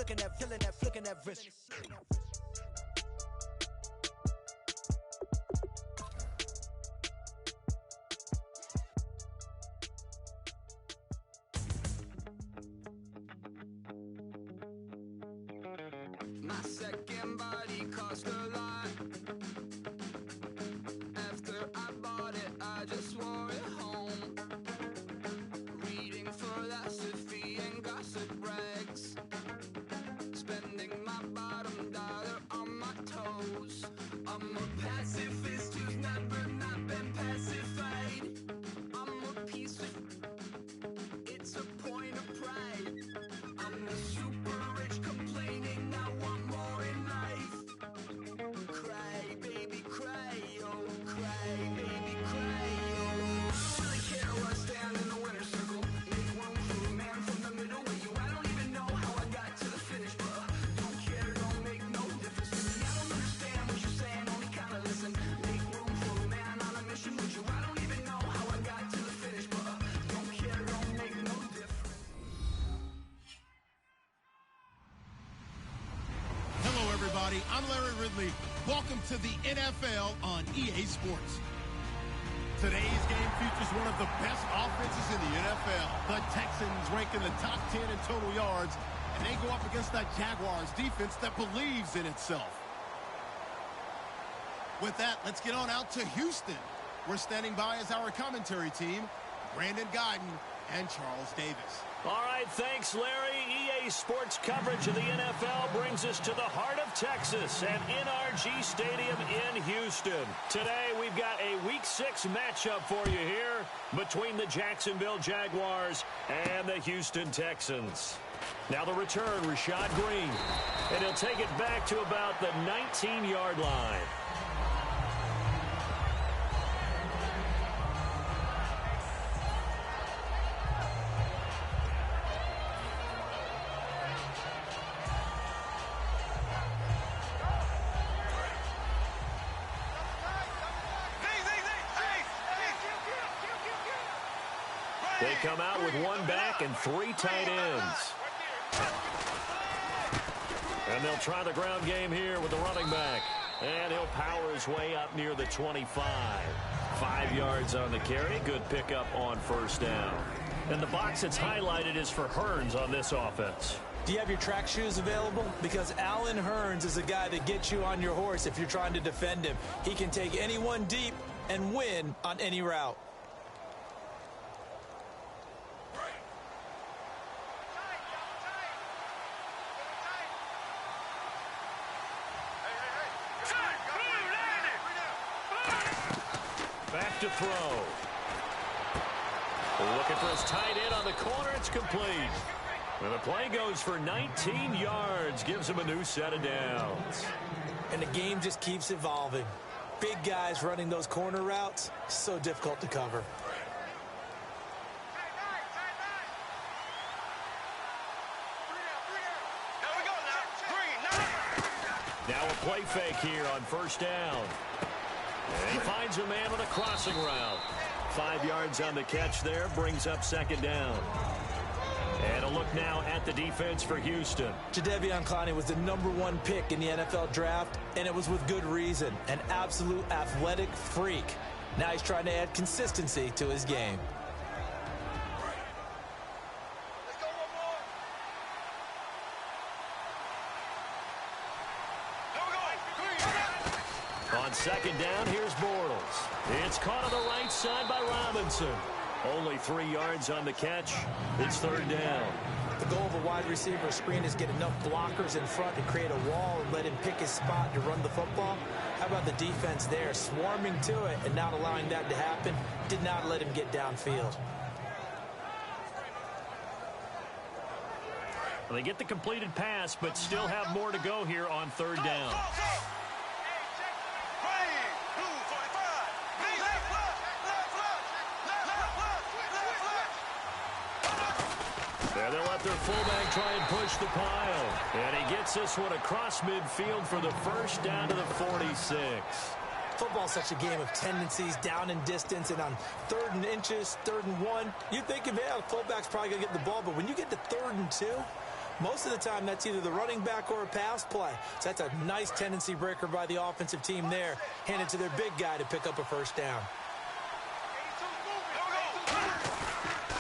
flicking that, feeling that, flicking that wrist. My second body cost a lot. After I bought it, I just wore it home. Reading philosophy and gossip rags. Spending my bottom dollar on my toes. I'm a pacifist who's never not been pacified. I'm a piece of... It's a point of pride. I'm the super rich complaining I want more in life. Cry, baby, cry, oh, cry, baby, cry, oh. I don't really care where I stand in the winner's circle. Make room for a man from the middle with you. I don't even know how I got to the finish, but don't care, don't make no difference to me. I don't understand what you're saying, only kinda listen. Make room for a man on a mission with you. I don't even know how I got to the finish, but don't care, don't make no difference. Hello, everybody. I'm Larry Ridley. Welcome to the NFL on EA Sports. Today's game features one of the best offenses in the NFL. The Texans rank in the top 10 in total yards, and they go up against that Jaguars defense that believes in itself. With that, let's get on out to Houston. We're standing by as our commentary team, Brandon Guyton and Charles Davis. All right, thanks, Larry. EA Sports coverage of the NFL brings us to the heart of Texas at NRG Stadium in Houston. Today, we've got a Week 6 matchup for you here between the Jacksonville Jaguars and the Houston Texans. Now the return, Rashad Green, and he'll take it back to about the 19-yard line. They come out with one back and three tight ends. And they'll try the ground game here with the running back. And he'll power his way up near the 25. 5 yards on the carry. Good pickup on first down. And the box that's highlighted is for Hearns on this offense. Do you have your track shoes available? Because Allen Hearns is a guy that gets you on your horse if you're trying to defend him. He can take anyone deep and win on any route. Back to throw. Looking for his tight end on the corner. It's complete. And the play goes for 19 yards. Gives him a new set of downs. And the game just keeps evolving. Big guys running those corner routes, so difficult to cover. Now a play fake here on first down. And he finds a man on a crossing route. 5 yards on the catch there, brings up second down. And a look now at the defense for Houston. Jadeveon Clowney was the #1 pick in the NFL draft, and it was with good reason. An absolute athletic freak. Now he's trying to add consistency to his game. On second down, here's Bortles. It's caught on the right side by Robinson. Only 3 yards on the catch. It's third down. The goal of a wide receiver screen is get enough blockers in front to create a wall and let him pick his spot to run the football. How about the defense there, swarming to it and not allowing that to happen? Did not let him get downfield. Well, they get the completed pass, but still have more to go here on third down. There they'll let their fullback try and push the pile. And he gets this one across midfield for the first down to the 46. Football's such a game of tendencies, down and distance, and on 3rd and inches, 3rd and 1, you think, man, the fullback's probably going to get the ball. But when you get to 3rd and 2, Most of the time, that's either the running back or a pass play. So that's a nice tendency breaker by the offensive team there. Hand it to their big guy to pick up a first down.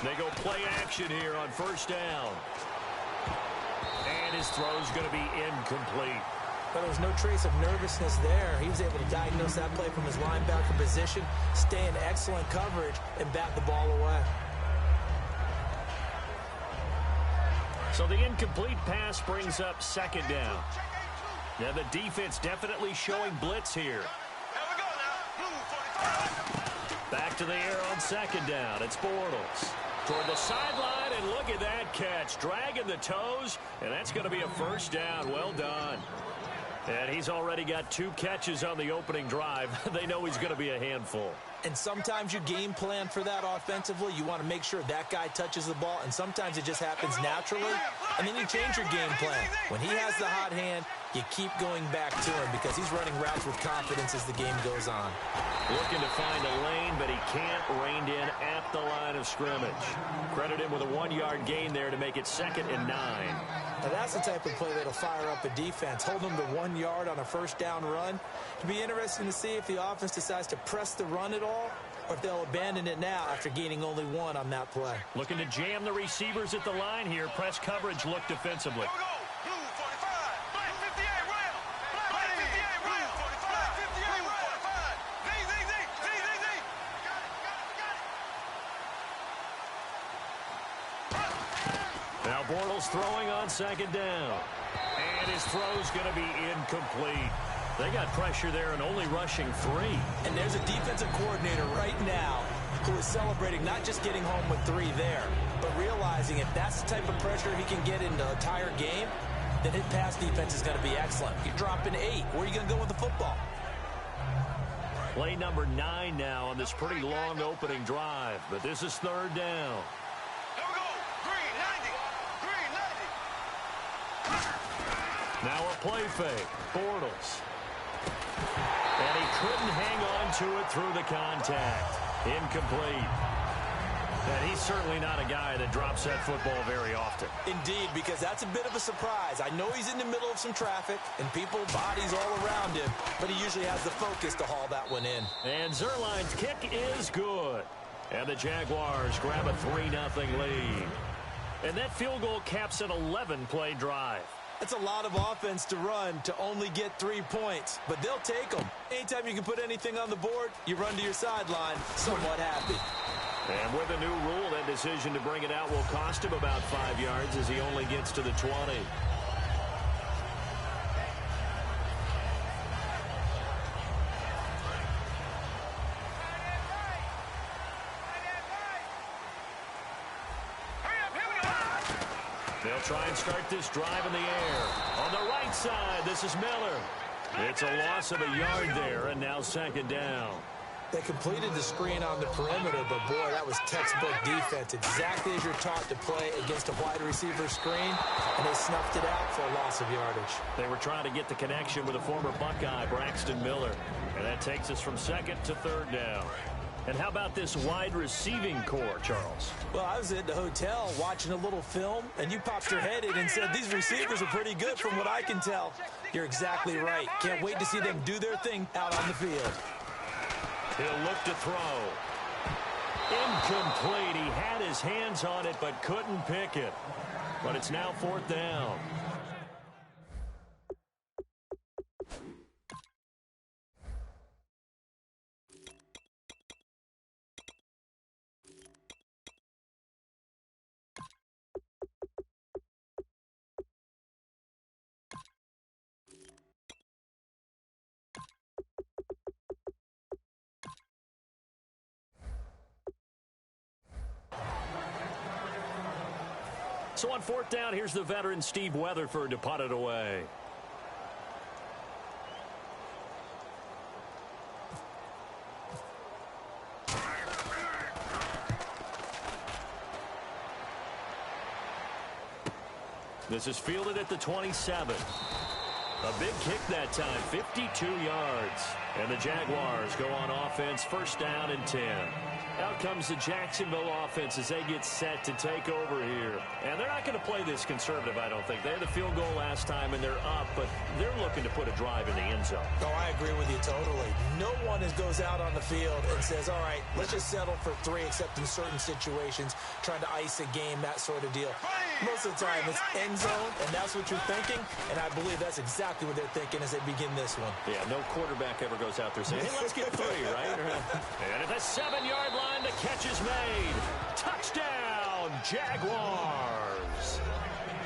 They go play action here on first down. And his throw's going to be incomplete. But there was no trace of nervousness there. He was able to diagnose that play from his linebacker position, stay in excellent coverage, and bat the ball away. So the incomplete pass brings up second down. Now the defense definitely showing blitz here. Back to the air on second down. It's Bortles. Toward the sideline, and look at that catch. Dragging the toes, and that's going to be a first down. Well done. And he's already got 2 catches on the opening drive. They know he's going to be a handful. And sometimes you game plan for that offensively. You want to make sure that guy touches the ball, and sometimes it just happens naturally, and then you change your game plan. When he has the hot hand, you keep going back to him because he's running routes with confidence as the game goes on. Looking to find a lane, but he can't rein in at the line of scrimmage. Credit him with a 1-yard gain there to make it 2nd and 9. Now that's the type of play that'll fire up a defense. Hold them to 1 yard on a first down run. It'll be interesting to see if the offense decides to press the run at all, or if they'll abandon it now after gaining only 1 on that play. Looking to jam the receivers at the line here. Press coverage look defensively. Now Bortles throwing on second down. And his throw's going to be incomplete. They got pressure there and only rushing 3. And there's a defensive coordinator right now who is celebrating not just getting home with 3 there, but realizing if that's the type of pressure he can get in the entire game, then his pass defense is going to be excellent. You're dropping 8. Where are you going to go with the football? Play number 9 now on this pretty long opening drive. But this is 3rd down. Now a play fake. Bortles. And he couldn't hang on to it through the contact. Incomplete. And he's certainly not a guy that drops that football very often. Indeed, because that's a bit of a surprise. I know he's in the middle of some traffic and people, bodies all around him, but he usually has the focus to haul that one in. And Zerline's kick is good. And the Jaguars grab a 3-0 lead. And that field goal caps an 11-play drive. That's a lot of offense to run to only get 3 points, but they'll take them. Anytime you can put anything on the board, you run to your sideline somewhat happy. And with a new rule, that decision to bring it out will cost him about 5 yards as he only gets to the 20. They'll try and start this drive in the air. On the right side, this is Miller. It's a loss of a yard there, and now 2nd down. They completed the screen on the perimeter, but boy, that was textbook defense. Exactly as you're taught to play against a wide receiver screen, and they snuffed it out for a loss of yardage. They were trying to get the connection with a former Buckeye, Braxton Miller. And that takes us from 2nd to 3rd down. And how about this wide receiving core, Charles? Well, I was at the hotel watching a little film, and you popped your head in and said, these receivers are pretty good from what I can tell. You're exactly right. Can't wait to see them do their thing out on the field. He'll look to throw. Incomplete. He had his hands on it, but couldn't pick it. But it's now 4th down. So on 4th down, here's the veteran Steve Weatherford to punt it away. This is fielded at the 27. A big kick that time, 52 yards. And the Jaguars go on offense, first down and 10. Out comes the Jacksonville offense as they get set to take over here. And they're not going to play this conservative, I don't think. They had the field goal last time, and they're up, but they're looking to put a drive in the end zone. Oh, I agree with you totally. No one goes out on the field and says, all right, let's just settle for 3, except in certain situations, trying to ice a game, that sort of deal. Most of the time, it's end zone, and that's what you're thinking, and I believe that's exactly what they're thinking as they begin this one. Yeah, no quarterback ever goes out there saying, hey, let's get 3, right? And at the 7-yard line, the catch is made. Touchdown, Jaguars.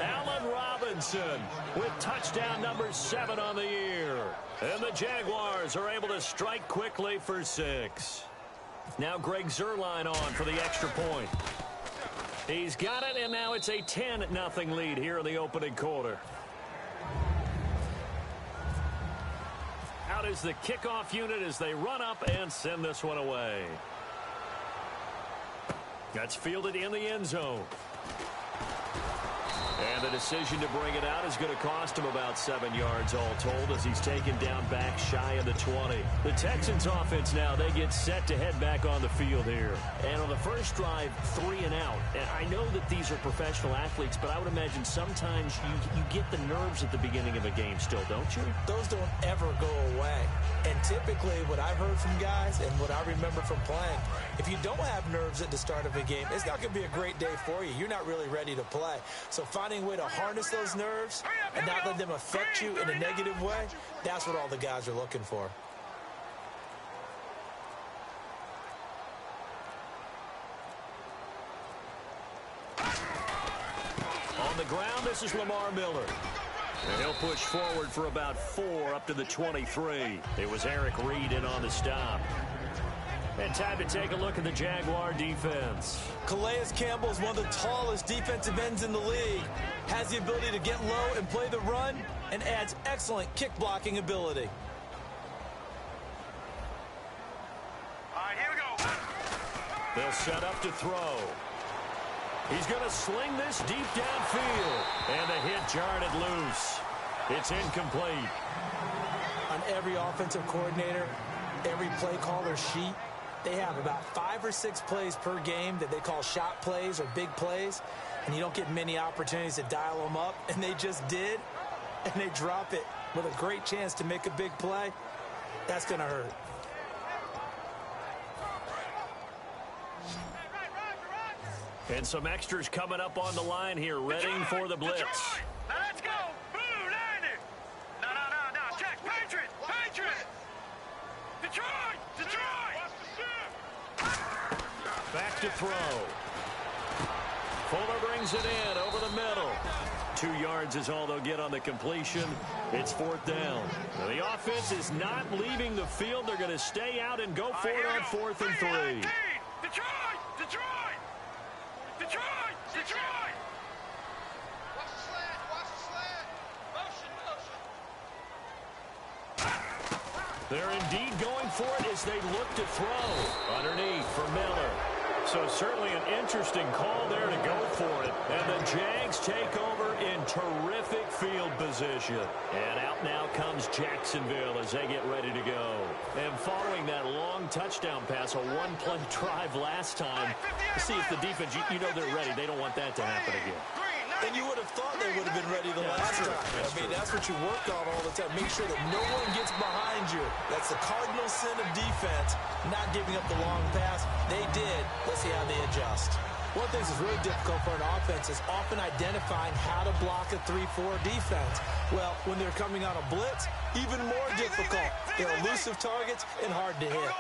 Allen Robinson with touchdown number 7 on the year. And the Jaguars are able to strike quickly for 6. Now Greg Zuerlein on for the extra point. He's got it, and now it's a 10-0 lead here in the opening quarter. Out is the kickoff unit as they run up and send this one away. That's fielded in the end zone. And the decision to bring it out is going to cost him about 7 yards all told as he's taken down back shy of the 20. The Texans offense now, they get set to head back on the field here. And on the first drive, 3 and out. And I know that these are professional athletes, but I would imagine sometimes you get the nerves at the beginning of a game still, don't you? Those don't ever go away. And typically what I've heard from guys and what I remember from playing, if you don't have nerves at the start of a game, it's not going to be a great day for you. You're not really ready to play. So finding a way to harness those nerves and not let them affect you in a negative way, that's what all the guys are looking for. On the ground, this is Lamar Miller. And he'll push forward for about 4 up to the 23. It was Eric Reed in on the stop. And time to take a look at the Jaguar defense. Calais Campbell is one of the tallest defensive ends in the league. Has the ability to get low and play the run and adds excellent kick blocking ability. All right, here we go. They'll set up to throw. He's going to sling this deep downfield. And the hit jarred it loose. It's incomplete. On every offensive coordinator, every play caller sheet, they have about 5 or 6 plays per game that they call shot plays or big plays. And you don't get many opportunities to dial them up. And they just did. And they drop it with a great chance to make a big play. That's going to hurt. And some extras coming up on the line here, readying for the blitz. Now let's go. Boo, line it. No. Check. Patriots. Detroit. Back to throw. Fuller brings it in over the middle. 2 yards is all they'll get on the completion. It's 4th down. Now, the offense is not leaving the field. They're going to stay out and go for it on 4th and 3. Detroit. Watch the slant. Motion. They're indeed going for it as they look to throw. Underneath for Miller. So certainly an interesting call there to go for it. And the Jags take over in terrific field position. And out now comes Jacksonville as they get ready to go. And following that long touchdown pass, a one-play drive last time, see if the defense, you know they're ready. They don't want that to happen again. And you would have thought they would have been ready the last time. That's what you work on all the time. Make sure that no one gets behind you. That's the cardinal sin of defense, not giving up the long pass. They did. Let's see how they adjust. One thing that's really difficult for an offense is often identifying how to block a 3-4 defense. Well, when they're coming on a blitz, even more difficult. They're elusive targets and hard to hit.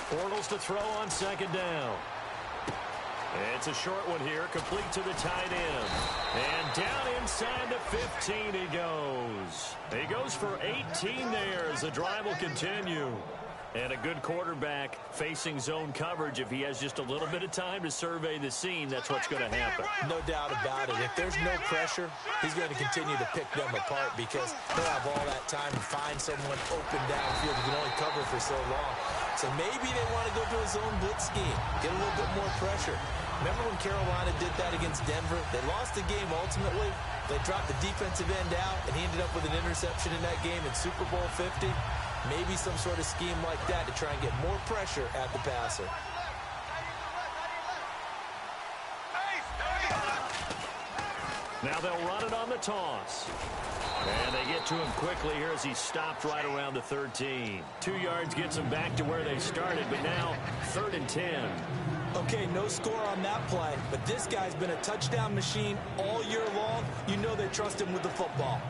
Bortles to throw on 2nd down. It's a short one here, complete to the tight end. And down inside the 15 he goes. He goes for 18 there as the drive will continue. And a good quarterback facing zone coverage. If he has just a little bit of time to survey the scene, that's what's going to happen. No doubt about it. If there's no pressure, he's going to continue to pick them apart because he'll have all that time to find someone open downfield. He can only cover for so long. So maybe they want to go to a zone blitz scheme, get a little bit more pressure. Remember when Carolina did that against Denver? They lost the game ultimately. They dropped the defensive end out, and he ended up with an interception in that game in Super Bowl 50. Maybe some sort of scheme like that to try and get more pressure at the passer. Now they'll run it on the toss. And they get to him quickly here as he stopped right around the 13. 2 yards gets him back to where they started, but now 3rd and 10. Okay, no score on that play, but this guy's been a touchdown machine all year long. You know they trust him with the football.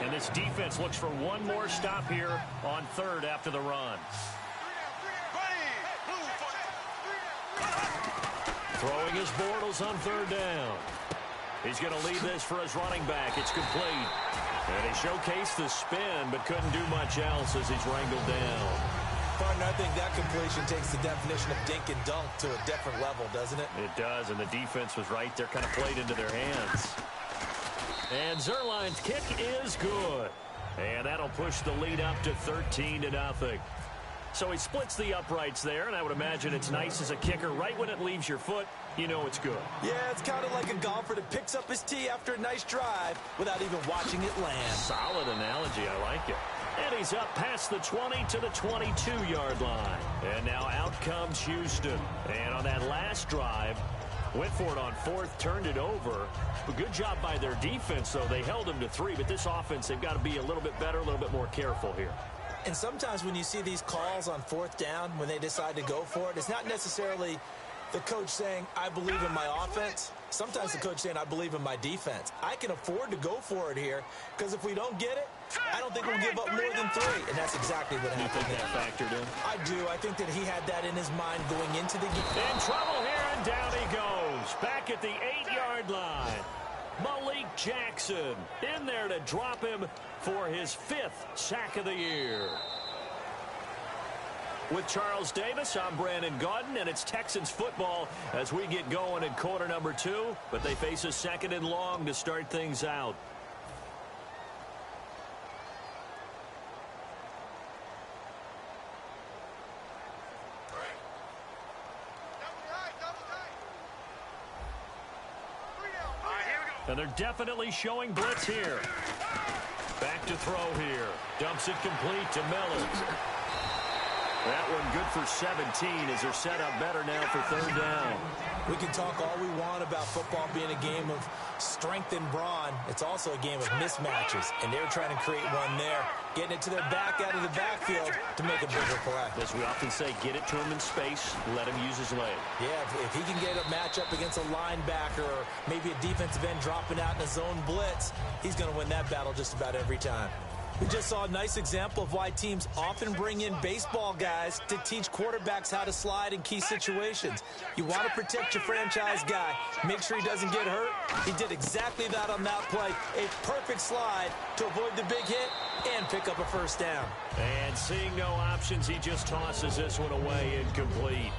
And this defense looks for one more stop here on 3rd after the run. Throwing his Bortles on 3rd down. He's going to lead this for his running back. It's complete. And he showcased the spin, but couldn't do much else as he's wrangled down. Partner, I think that completion takes the definition of dink and dunk to a different level, doesn't it? It does, and the defense was right there, kind of played into their hands. And Zerline's kick is good. And that'll push the lead up to 13-0. So he splits the uprights there, and I would imagine it's nice as a kicker. Right when it leaves your foot, you know it's good. Yeah, it's kind of like a golfer that picks up his tee after a nice drive without even watching it land. Solid analogy. I like it. And he's up past the 20 to the 22-yard line. And now out comes Houston. And on that last drive, went for it on 4th, turned it over. A good job by their defense, though. They held him to 3, but this offense, they've got to be a little bit better, a little bit more careful here. And sometimes when you see these calls on 4th down, when they decide to go for it, it's not necessarily the coach saying, I believe in my offense. Sometimes the coach saying, I believe in my defense. I can afford to go for it here, because if we don't get it, I don't think we'll give up more than 3. And that's exactly what happened. You think that factored in? I do. I think that he had that in his mind going into the game. In trouble here, and down he goes. Back at the 8-yard line. Malik Jackson in there to drop him for his 5th sack of the year. With Charles Davis, I'm Brandon Gaudin, and it's Texans football as we get going in quarter number 2, but they face a 2nd and long to start things out. And they're definitely showing blitz here. Back to throw here. Dumps it complete to Miller. That one good for 17 as they're set up better now for 3rd down. We can talk all we want about football being a game of strength and brawn. It's also a game of mismatches, and they're trying to create one there, getting it to their back out of the backfield to make a bigger play. As we often say, get it to him in space, let him use his leg. Yeah, if he can get a matchup against a linebacker or maybe a defensive end dropping out in a zone blitz, he's going to win that battle just about every time. We just saw a nice example of why teams often bring in baseball guys to teach quarterbacks how to slide in key situations. You want to protect your franchise guy. Make sure he doesn't get hurt. He did exactly that on that play. A perfect slide to avoid the big hit and pick up a 1st down. And seeing no options, he just tosses this one away incomplete.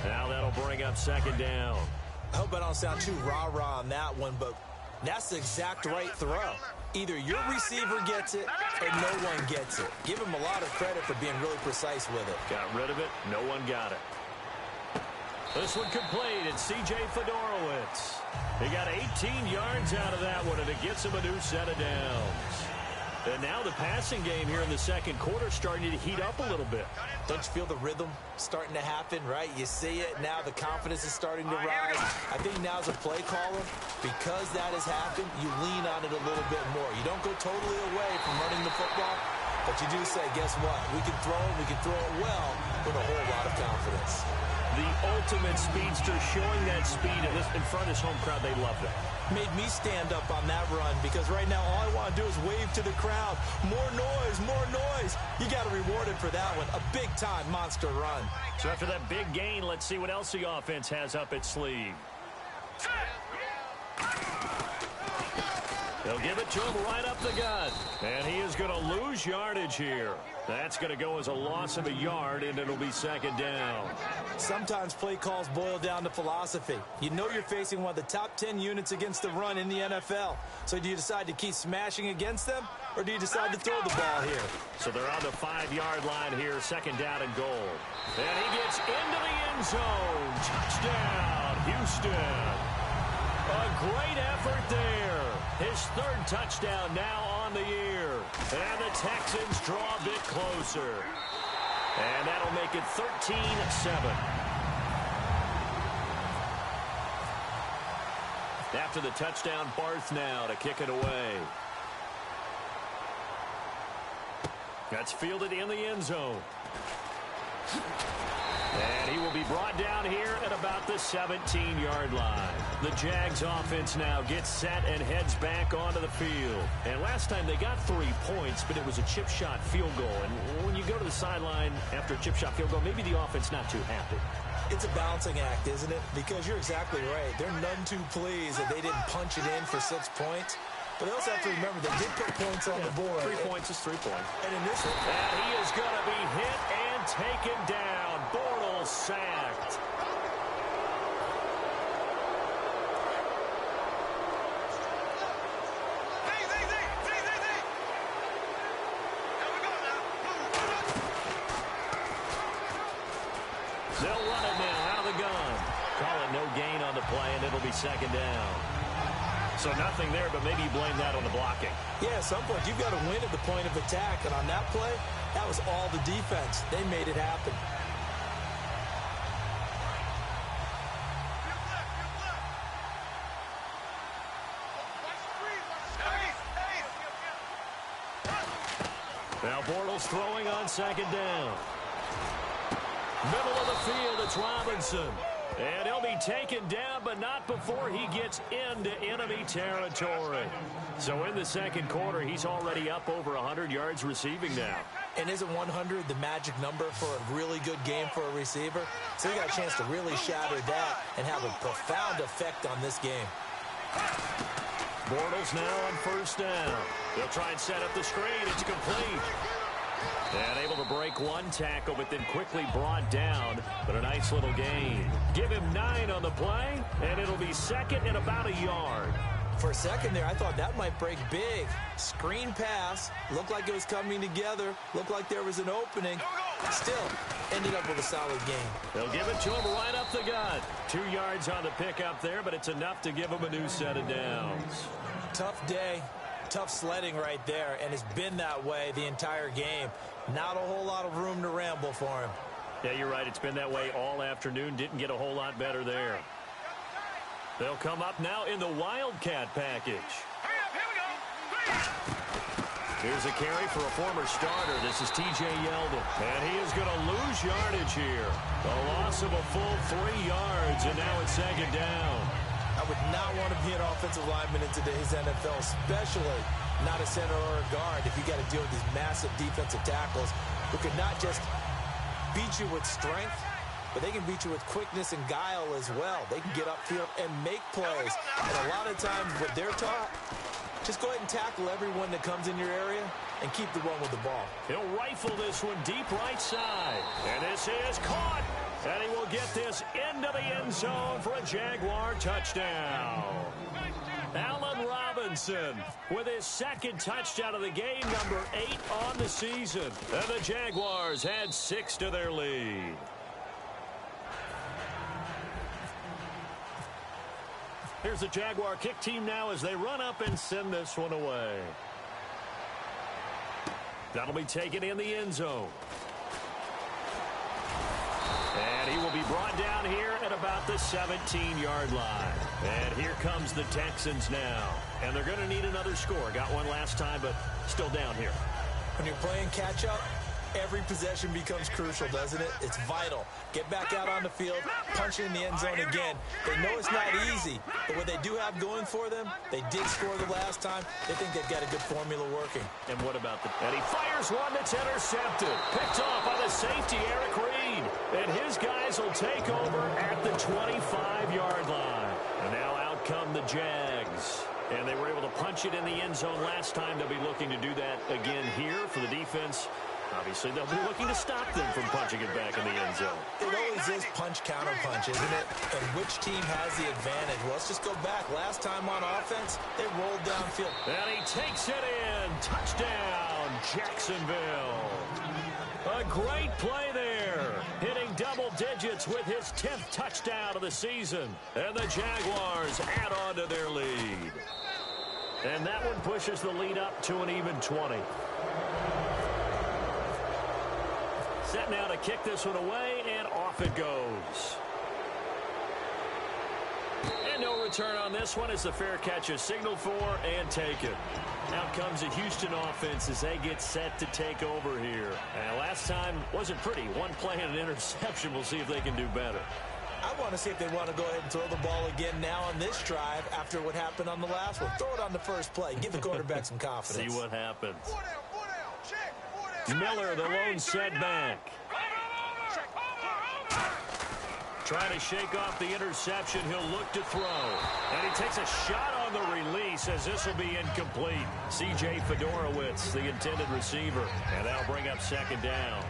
Now that'll bring up 2nd down. I hope I don't sound too rah-rah on that one, but that's the exact right throw. Either your receiver gets it or no one gets it. Give him a lot of credit for being really precise with it. Got rid of it. No one got it. This one complete. It's C.J. Fedorowicz. He got 18 yards out of that one, and it gets him a new set of downs. And now the passing game here in the 2nd quarter starting to heat up a little bit. Don't you feel the rhythm starting to happen, right? You see it. Now the confidence is starting to rise. I think now as a play caller, because that has happened, you lean on it a little bit more. You don't go totally away from running the football, but you do say, guess what? We can throw it. We can throw it well with a whole lot of confidence. The ultimate speedster showing that speed in front of his home crowd. They love that. Made me stand up on that run because right now all I want to do is wave to the crowd. More noise, more noise. You got to reward him for that one. A big-time monster run. So after that big gain, let's see what else the offense has up its sleeve. They'll give it to him right up the gut. And he is going to lose yardage here. That's going to go as a loss of a yard, and it'll be 2nd down. Sometimes play calls boil down to philosophy. You know you're facing one of the top 10 units against the run in the NFL. So do you decide to keep smashing against them, or do you decide to throw the ball here? So they're on the 5-yard line here, 2nd down and goal. And he gets into the end zone. Touchdown. Houston. A great effort there. His third touchdown now on the year. And the Texans draw a bit closer. And that'll make it 13-7. After the touchdown, Barth now to kick it away. That's fielded in the end zone. And he will be brought down here at about the 17-yard line. The Jags offense now gets set and heads back onto the field. And last time they got 3 points, but it was a chip shot field goal. And when you go to the sideline after a chip shot field goal, maybe the offense not too happy. It's a balancing act, isn't it? Because you're exactly right. They're none too pleased that they didn't punch it in for 6 points. But they also have to remember they did put points on the board. 3 points is 3 points. And in this one, and he is going to be hit and taken down. Bortles sacked. They'll run it now out of the gun. Call it no gain on the play, and it'll be second down. So nothing there, but maybe you blame that on the blocking. Yeah, at some point, you've got to win at the point of attack. And on that play, that was all the defense. They made it happen. Now Bortles throwing on second down. Middle of the field, it's Robinson. And he'll be taken down, but not before he gets into enemy territory. So in the second quarter, he's already up over 100 yards receiving now. And isn't 100 the magic number for a really good game for a receiver? So he got a chance to really shatter that and have a profound effect on this game. Bortles now on first down. They'll try and set up the screen. It's complete. And able to break one tackle, but then quickly brought down. But a nice little gain. Give him 9 on the play, and it'll be second and about a yard. For a second there, I thought that might break big. Screen pass. Looked like it was coming together. Looked like there was an opening. Still, ended up with a solid game. They'll give it to him right up the gut. 2 yards on the pickup there, but it's enough to give him a new set of downs. Tough day. Tough sledding right there, and it's been that way the entire game. Not a whole lot of room to ramble for him. Yeah, you're right. It's been that way all afternoon. Didn't get a whole lot better there. They'll come up now in the Wildcat package. Here's a carry for a former starter. This is T.J. Yeldon. And he is going to lose yardage here. A loss of a full 3 yards, and now it's second down. I would not want to be an offensive lineman in today's NFL, especially not a center or a guard, if you got to deal with these massive defensive tackles who could not just beat you with strength, but they can beat you with quickness and guile as well. They can get upfield and make plays. And a lot of times what they're taught, just go ahead and tackle everyone that comes in your area and keep the one with the ball. He'll rifle this one deep right side. And this is caught. And he will get this into the end zone for a Jaguar touchdown. Allen Robinson with his second touchdown of the game, number 8 on the season. And the Jaguars add 6 to their lead. Here's the Jaguar kick team now as they run up and send this one away. That'll be taken in the end zone. And he will be brought down here at about the 17-yard line. And here comes the Texans now. And they're going to need another score. Got one last time, but still down here. When you're playing catch-up, every possession becomes crucial, doesn't it? It's vital. Get back out on the field, punch it in the end zone again. They know it's not easy, but what they do have going for them, they did score the last time. They think they've got a good formula working. And what about the... And he fires one that's intercepted. Picked off by the safety, Eric Reed. And his guys will take over at the 25-yard line. And now out come the Jags. And they were able to punch it in the end zone last time. They'll be looking to do that again here for the defense. Obviously, they'll be looking to stop them from punching it back in the end zone. It always is punch-counter-punch, isn't it? And which team has the advantage? Well, let's just go back. Last time on offense, they rolled downfield. And he takes it in. Touchdown, Jacksonville. A great play there. Hitting double digits with his 10th touchdown of the season. And the Jaguars add on to their lead. And that one pushes the lead up to an even 20. Set now to kick this one away, and off it goes. And no return on this one as the fair catch is signaled for and taken. Out comes the Houston offense as they get set to take over here. And last time wasn't pretty. One play and an interception. We'll see if they can do better. I want to see if they want to go ahead and throw the ball again now on this drive after what happened on the last one. Throw it on the first play. Give the quarterback some confidence. See what happens. Miller, the lone setback. Trying to shake off the interception. He'll look to throw. And he takes a shot on the release as this will be incomplete. C.J. Fedorowicz, the intended receiver. And that'll bring up second down.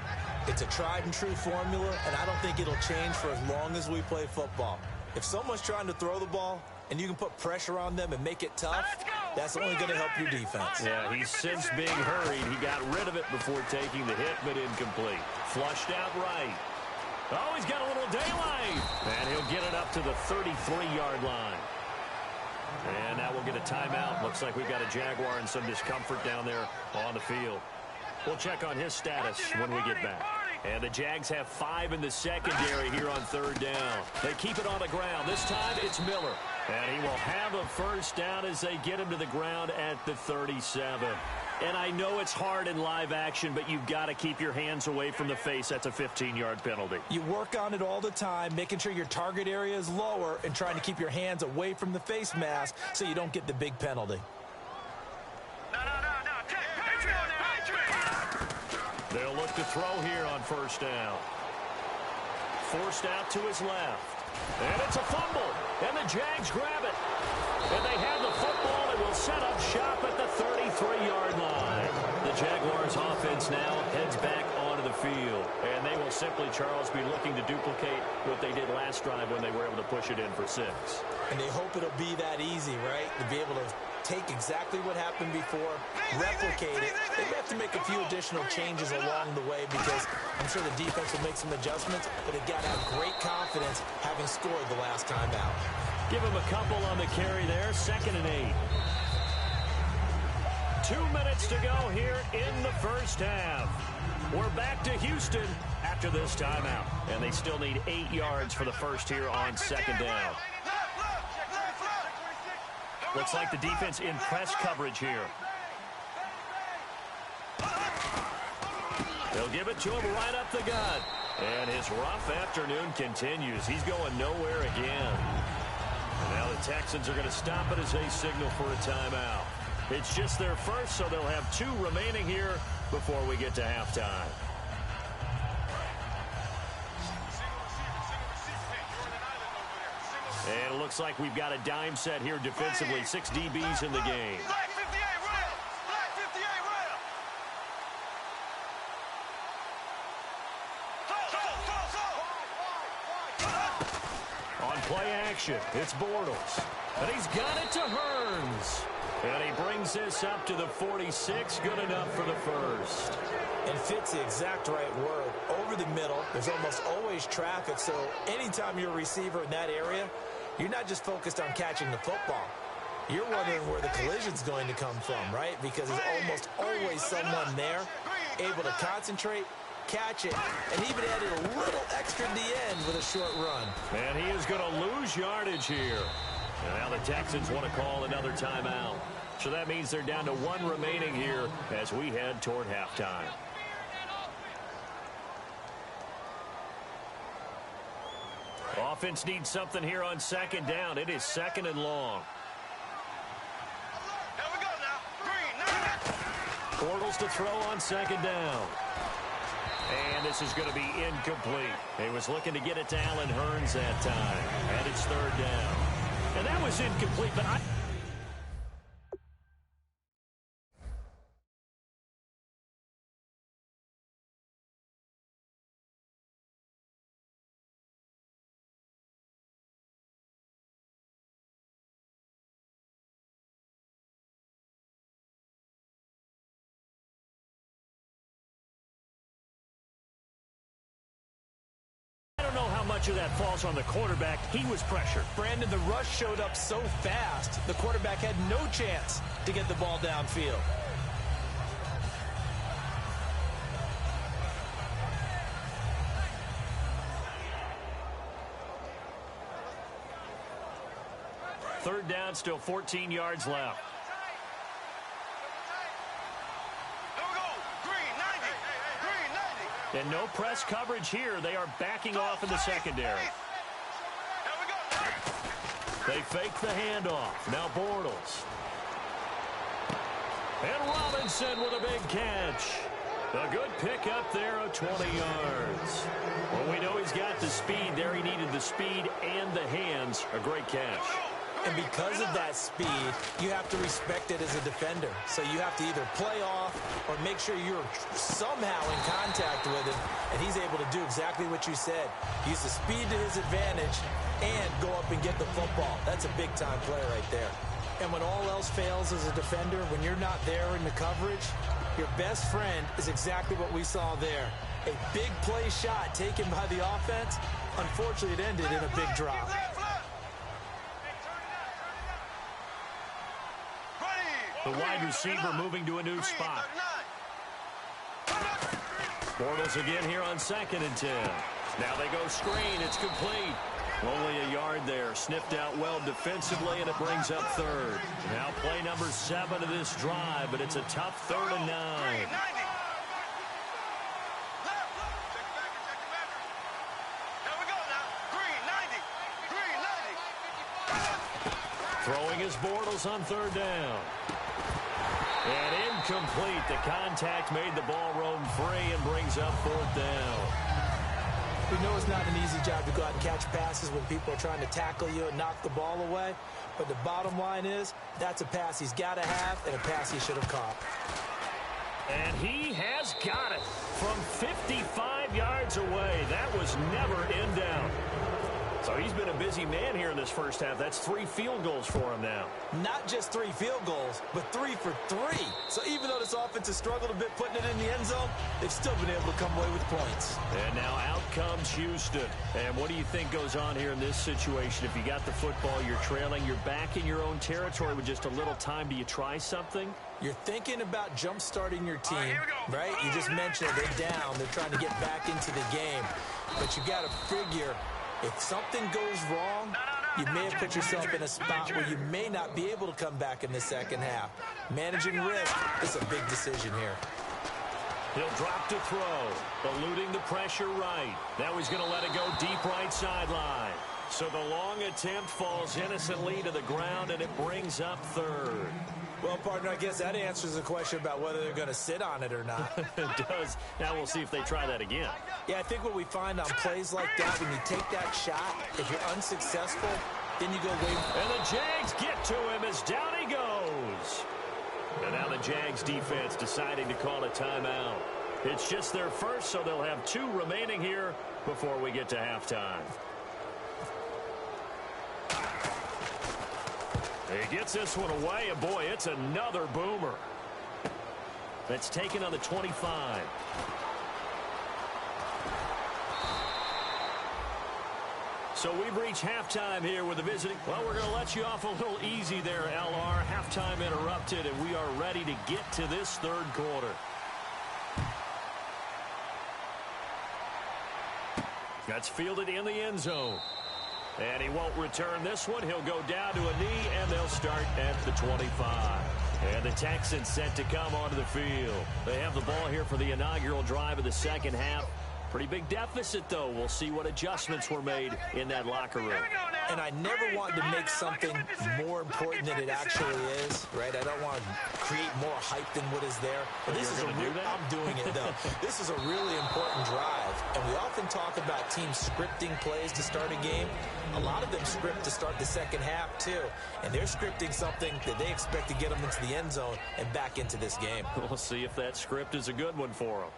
It's a tried-and-true formula, and I don't think it'll change for as long as we play football. If someone's trying to throw the ball and you can put pressure on them and make it tough, that's only going to help your defense. Yeah, he's since being hurried. He got rid of it before taking the hit, but incomplete. Flushed out right. Oh, he's got a little daylight. And he'll get it up to the 33-yard line. And now we'll get a timeout. Looks like we've got a Jaguar in some discomfort down there on the field. We'll check on his status when we get back. And the Jags have 5 in the secondary here on third down. They keep it on the ground. This time it's Miller. And he will have a first down as they get him to the ground at the 37. And I know it's hard in live action, but you've got to keep your hands away from the face. That's a 15-yard penalty. You work on it all the time, making sure your target area is lower and trying to keep your hands away from the face mask so you don't get the big penalty. They'll look to throw here on first down. Forced out to his left. And it's a fumble. And the Jags grab it. And they have the football and will set up shop at the 33-yard line. The Jaguars offense now heads back onto the field. And they will simply, Charles, be looking to duplicate what they did last drive when they were able to push it in for 6. And they hope it'll be that easy, right? To be able to take exactly what happened before, replicate it. They may have to make a few additional changes along the way because I'm sure the defense will make some adjustments, but they've got to have great confidence having scored the last time out. Give him a couple on the carry there. 2nd and 8. 2 minutes to go here in the first half. We're back to Houston after this timeout. And they still need 8 yards for the first here on 2nd down. Looks like the defense in press coverage here. They'll give it to him right up the gut. And his rough afternoon continues. He's going nowhere again. And now the Texans are going to stop it as they signal for a timeout. It's just their first, so they'll have 2 remaining here before we get to halftime. And it looks like we've got a dime set here defensively. 6 DBs in the game. On play action, it's Bortles. And he's got it to Hearns. And he brings this up to the 46. Good enough for the first. And fits the exact right word. Over the middle, there's almost always traffic, so anytime you're a receiver in that area, you're not just focused on catching the football. You're wondering where the collision's going to come from, right? Because there's almost always someone there able to concentrate, catch it, and even added a little extra at the end with a short run. And he is going to lose yardage here. And now the Texans want to call another timeout. So that means they're down to 1 remaining here as we head toward halftime. Offense needs something here on 2nd down. It is 2nd and long. Here we go now. Bortles to throw on 2nd down. And this is going to be incomplete. He was looking to get it to Allen Hearns that time. And it's 3rd down. And that was incomplete, but much of that falls on the quarterback. He was pressured. Brandon, the rush showed up so fast, the quarterback had no chance to get the ball downfield. Third down, still 14 yards left. And no press coverage here. They are backing off in the secondary. They fake the handoff. Now Bortles. And Robinson with a big catch. A good pickup there of 20 yards. Well, we know he's got the speed there. He needed the speed and the hands. A great catch. And because of that speed, you have to respect it as a defender. So you have to either play off or make sure you're somehow in contact with him, and he's able to do exactly what you said. Use the speed to his advantage and go up and get the football. That's a big-time play right there. And when all else fails as a defender, when you're not there in the coverage, your best friend is exactly what we saw there. A big play shot taken by the offense. Unfortunately, it ended in a big drop. The wide receiver moving to a new spot. Bortles again here on 2nd and 10. Now they go screen. It's complete. Only a yard there. Sniffed out well defensively, and it brings up third. Now play number 7 of this drive, but it's a tough 3rd and 9. Throwing his Bortles on 3rd down. And incomplete. The contact made the ball roam free and brings up 4th down. We know it's not an easy job to go out and catch passes when people are trying to tackle you and knock the ball away. But the bottom line is, that's a pass he's got to have and a pass he should have caught. And he has got it from 55 yards away. That was never in doubt. So he's been a busy man here in this first half. That's 3 field goals for him now. Not just 3 field goals, but 3 for 3. So even though this offense has struggled a bit putting it in the end zone, they've still been able to come away with points. And now out comes Houston. And what do you think goes on here in this situation? If you got the football, you're trailing, you're back in your own territory with just a little time. Do you try something? You're thinking about jump-starting your team, right? You just mentioned it. They're down. They're trying to get back into the game. But you got to figure, if something goes wrong, you may have put yourself in a spot where you may not be able to come back in the second half. Managing risk is a big decision here. He'll drop to throw, eluding the pressure right. Now he's going to let it go deep right sideline. So the long attempt falls innocently to the ground, and it brings up 3rd. Well, partner, I guess that answers the question about whether they're going to sit on it or not. It does. Now we'll see if they try that again. Yeah, I think what we find on plays like that, when you take that shot, if you're unsuccessful, then you go wait. And the Jags get to him as down he goes. And now the Jags defense deciding to call a timeout. It's just their first, so they'll have 2 remaining here before we get to halftime. He gets this one away, and boy, it's another boomer. That's taken on the 25. So we've reached halftime here with the visiting. Well, we're going to let you off a little easy there, LR. Halftime interrupted, and we are ready to get to this 3rd quarter. That's fielded in the end zone. And he won't return this one. He'll go down to a knee, and they'll start at the 25. And the Texans set to come onto the field. They have the ball here for the inaugural drive of the second half. Pretty big deficit, though. We'll see what adjustments were made in that locker room. And I never want to make something more important than it actually is, right? I don't want to create more hype than what is there. But this is a real, I'm doing it, though. This is a really important drive. And we often talk about teams scripting plays to start a game. A lot of them script to start the second half, too. And they're scripting something that they expect to get them into the end zone and back into this game. We'll see if that script is a good one for them.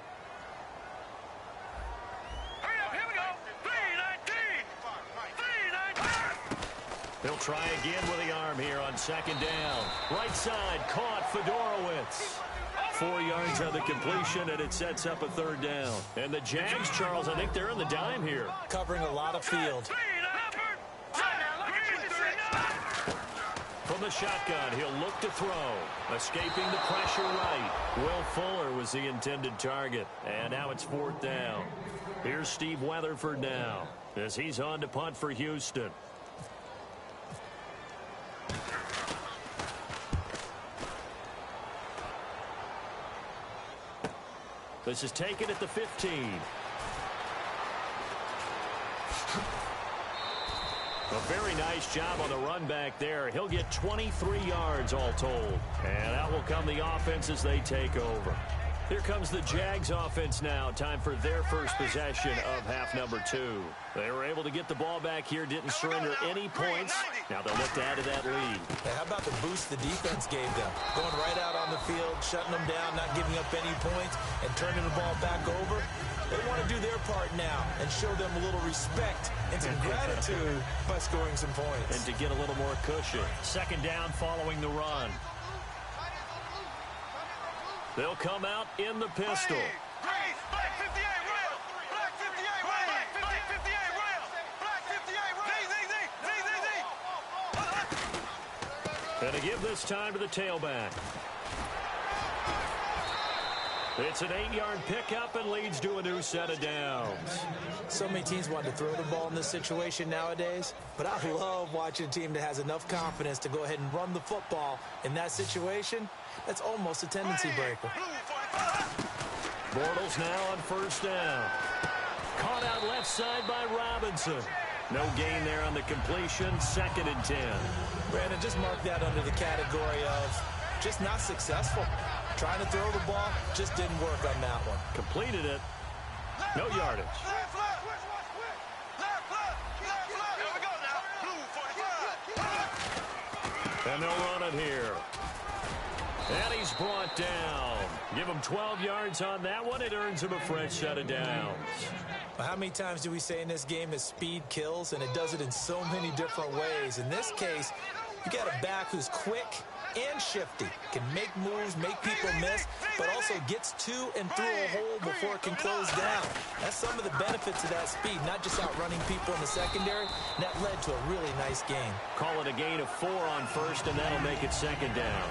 He'll try again with the arm here on 2nd down. Right side, caught Fedorowicz. 4 yards on the completion, and it sets up a third down. And the Jags, Charles, I think they're in the dime here. Covering a lot of field. From the shotgun, he'll look to throw. Escaping the pressure right. Will Fuller was the intended target. And now it's 4th down. Here's Steve Weatherford now as he's on to punt for Houston. This is taken at the 15. A very nice job on the run back there. He'll get 23 yards all told. And out will come the offense as they take over. Here comes the Jags offense now. Time for their first possession of half number 2. They were able to get the ball back here, didn't surrender any points. Now they'll look to add to that lead. Hey, how about the boost the defense gave them? Going right out on the field, shutting them down, not giving up any points, and turning the ball back over. They want to do their part now and show them a little respect and some gratitude by scoring some points. And to get a little more cushion. 2nd down following the run. They'll come out in the pistol. And to give this time to the tailback. It's an 8-yard pickup and leads to a new set of downs. So many teams want to throw the ball in this situation nowadays, but I love watching a team that has enough confidence to go ahead and run the football in that situation. That's almost a tendency breaker. Bortles now on 1st down. Caught out left side by Robinson. No gain there on the completion. 2nd and 10. Brandon, just mark that under the category of just not successful. Trying to throw the ball, just didn't work on that one. Completed it. No yardage. And they'll run it here. And he's brought down. Give him 12 yards on that one. It earns him a fresh set of downs. How many times do we say in this game that speed kills, and it does it in so many different ways? In this case, you got a back who's quick and shifty, can make moves, make people miss, but also gets to and through a hole before it can close down. That's some of the benefits of that speed, not just outrunning people in the secondary. And that led to a really nice game. Call it a gain of 4 on 1st, and that'll make it 2nd down.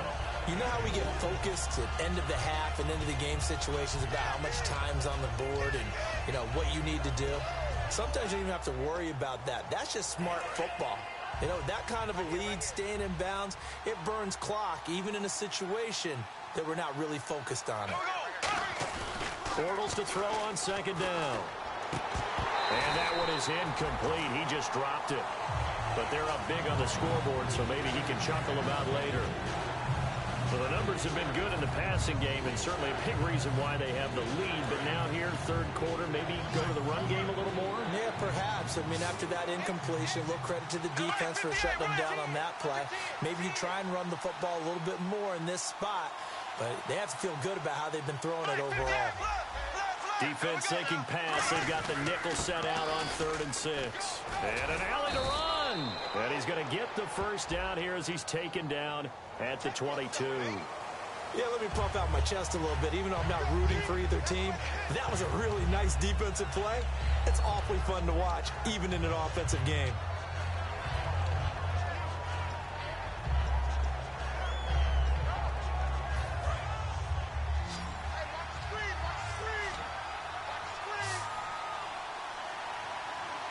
You know how we get focused at end of the half and into the game situations about how much time's on the board and, you know, what you need to do? Sometimes you don't even have to worry about that. That's just smart football. You know, that kind of a lead, staying in bounds, it burns clock, even in a situation that we're not really focused on it. Bortles to throw on 2nd down. And that one is incomplete. He just dropped it. But they're up big on the scoreboard, so maybe he can chuckle about later. Well, the numbers have been good in the passing game, and certainly a big reason why they have the lead. But now here, 3rd quarter, maybe go to the run game a little more? Yeah, perhaps. I mean, after that incompletion, a little credit to the defense for shutting them down on that play. Maybe you try and run the football a little bit more in this spot, but they have to feel good about how they've been throwing it overall. Defense taking pass. They've got the nickel set out on 3rd and 6. And an alley to run. And he's going to get the 1st down here as he's taken down at the 22. Yeah, let me puff out my chest a little bit, even though I'm not rooting for either team. That was a really nice defensive play. It's awfully fun to watch, even in an offensive game.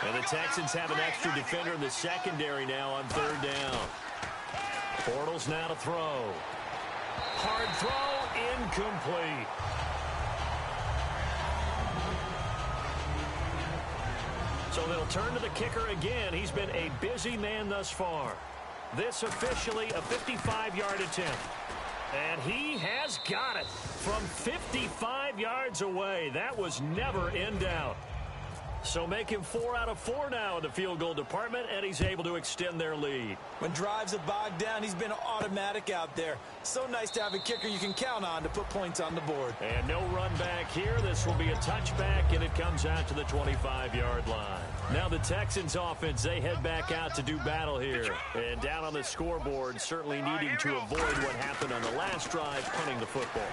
And the Texans have an extra defender in the secondary now on 3rd down. Bortles now to throw. Hard throw, incomplete. So they'll turn to the kicker again. He's been a busy man thus far. This officially a 55-yard attempt. And he has got it from 55 yards away. That was never in doubt. So make him 4 out of 4 now in the field goal department, and he's able to extend their lead. When drives have bogged down, he's been automatic out there. So nice to have a kicker you can count on to put points on the board. And no run back here. This will be a touchback, and it comes out to the 25-yard line. Now the Texans offense, they head back out to do battle here. And down on the scoreboard, certainly needing to avoid what happened on the last drive, punting the football.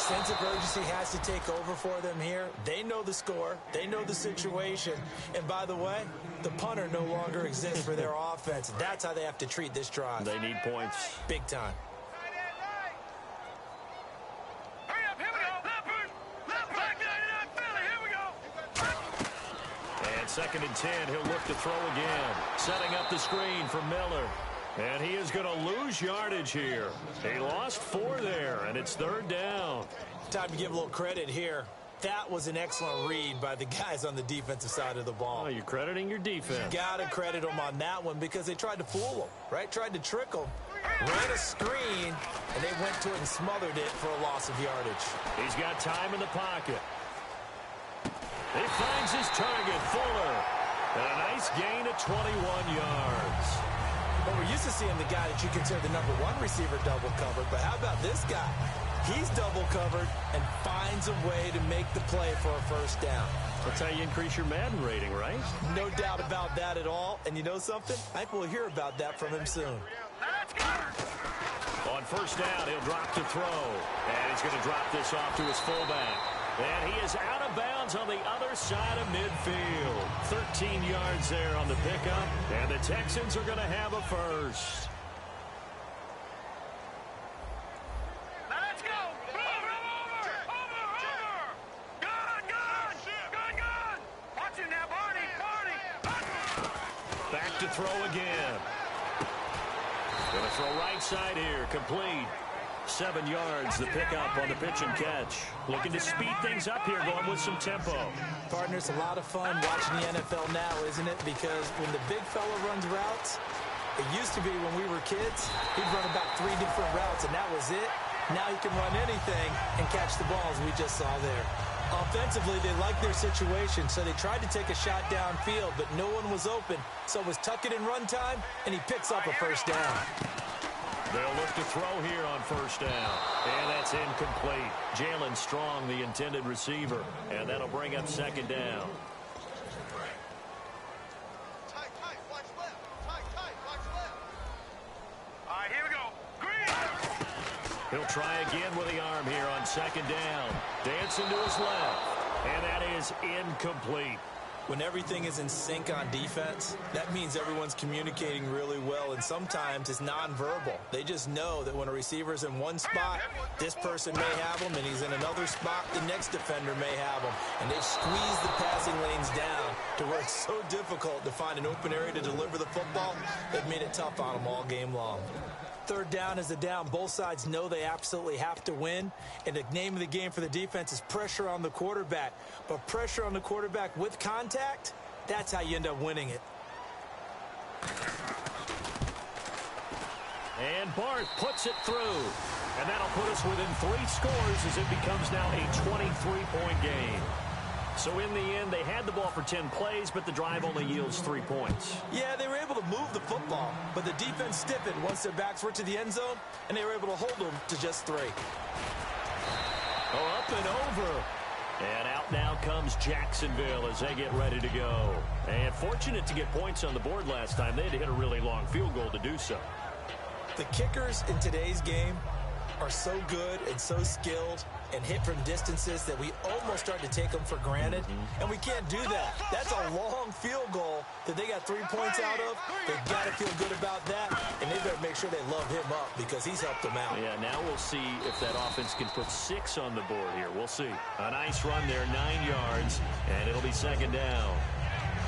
sense of urgency has to take over for them here. They know the score. They know the situation. And by the way, the punter no longer exists for their offense. That's how they have to treat this drive. They need points. Big time. Hurry up, here we go. Left back 99 Philly, here we go. And 2nd and 10, he'll look to throw again. Setting up the screen for Miller. And he is going to lose yardage here. He lost 4 there, and it's 3rd down. Time to give a little credit here. That was an excellent read by the guys on the defensive side of the ball. Oh, you're crediting your defense. Got to credit them on that one because they tried to fool them, right? Tried to trick them. Ran a screen, and they went to it and smothered it for a loss of yardage. He's got time in the pocket. He finds his target, Fuller. And a nice gain of 21 yards. Well, we're used to seeing the guy that you consider the number 1 receiver double covered, but how about this guy? He's double covered and finds a way to make the play for a 1st down. That's how you increase your Madden rating, right? No doubt about that at all. And you know something? I think we'll hear about that from him soon. On 1st down, he'll drop to throw. And he's going to drop this off to his fullback. And he is out of bounds on the other side of midfield. 13 yards there on the pickup. And the Texans are going to have a 1st. Now let's go. Over. Gun. Watch it now, Barney. Back to throw again. Going to throw right side here. Complete. 7 yards, the pickup on the pitch and catch. Looking to speed things up here, going with some tempo. Partners, a lot of fun watching the NFL now, isn't it? Because when the big fella runs routes, it used to be when we were kids, he'd run about 3 different routes, and that was it. Now he can run anything and catch the balls we just saw there. Offensively, they liked their situation, so they tried to take a shot downfield, but no one was open. So it was tuck it in run time, and he picks up a 1st down. They'll look to throw here on 1st down. And that's incomplete. Jalen Strong, the intended receiver. And that'll bring up 2nd down. Watch left. All right, here we go. Green. He'll try again with the arm here on 2nd down. Dancing to his left. And that is incomplete. When everything is in sync on defense, that means everyone's communicating really well, and sometimes it's nonverbal. They just know that when a receiver's in one spot, this person may have him, and he's in another spot, the next defender may have him. And they've squeezed the passing lanes down to where it's so difficult to find an open area to deliver the football. They've made it tough on them all game long. 3rd down is a down. Both sides know they absolutely have to win. And the name of the game for the defense is pressure on the quarterback. But pressure on the quarterback with contact, that's how you end up winning it. And Barth puts it through. And that'll put us within 3 scores as it becomes now a 23-point game. So in the end, they had the ball for 10 plays, but the drive only yields 3 points. Yeah, they were able to move the football, but the defense stiffened once their backs were to the end zone, and they were able to hold them to just 3. Oh, up and over. And out now comes Jacksonville as they get ready to go. And fortunate to get points on the board last time. They had to hit a really long field goal to do so. The kickers in today's game are so good and so skilled and hit from distances that we almost start to take them for granted, and we can't do that. That's a long field goal that they got 3 points out of. They've got to feel good about that, and they better make sure they love him up because he's helped them out. Yeah, now we'll see if that offense can put 6 on the board here. We'll see. A nice run there, 9 yards, and it'll be 2nd down.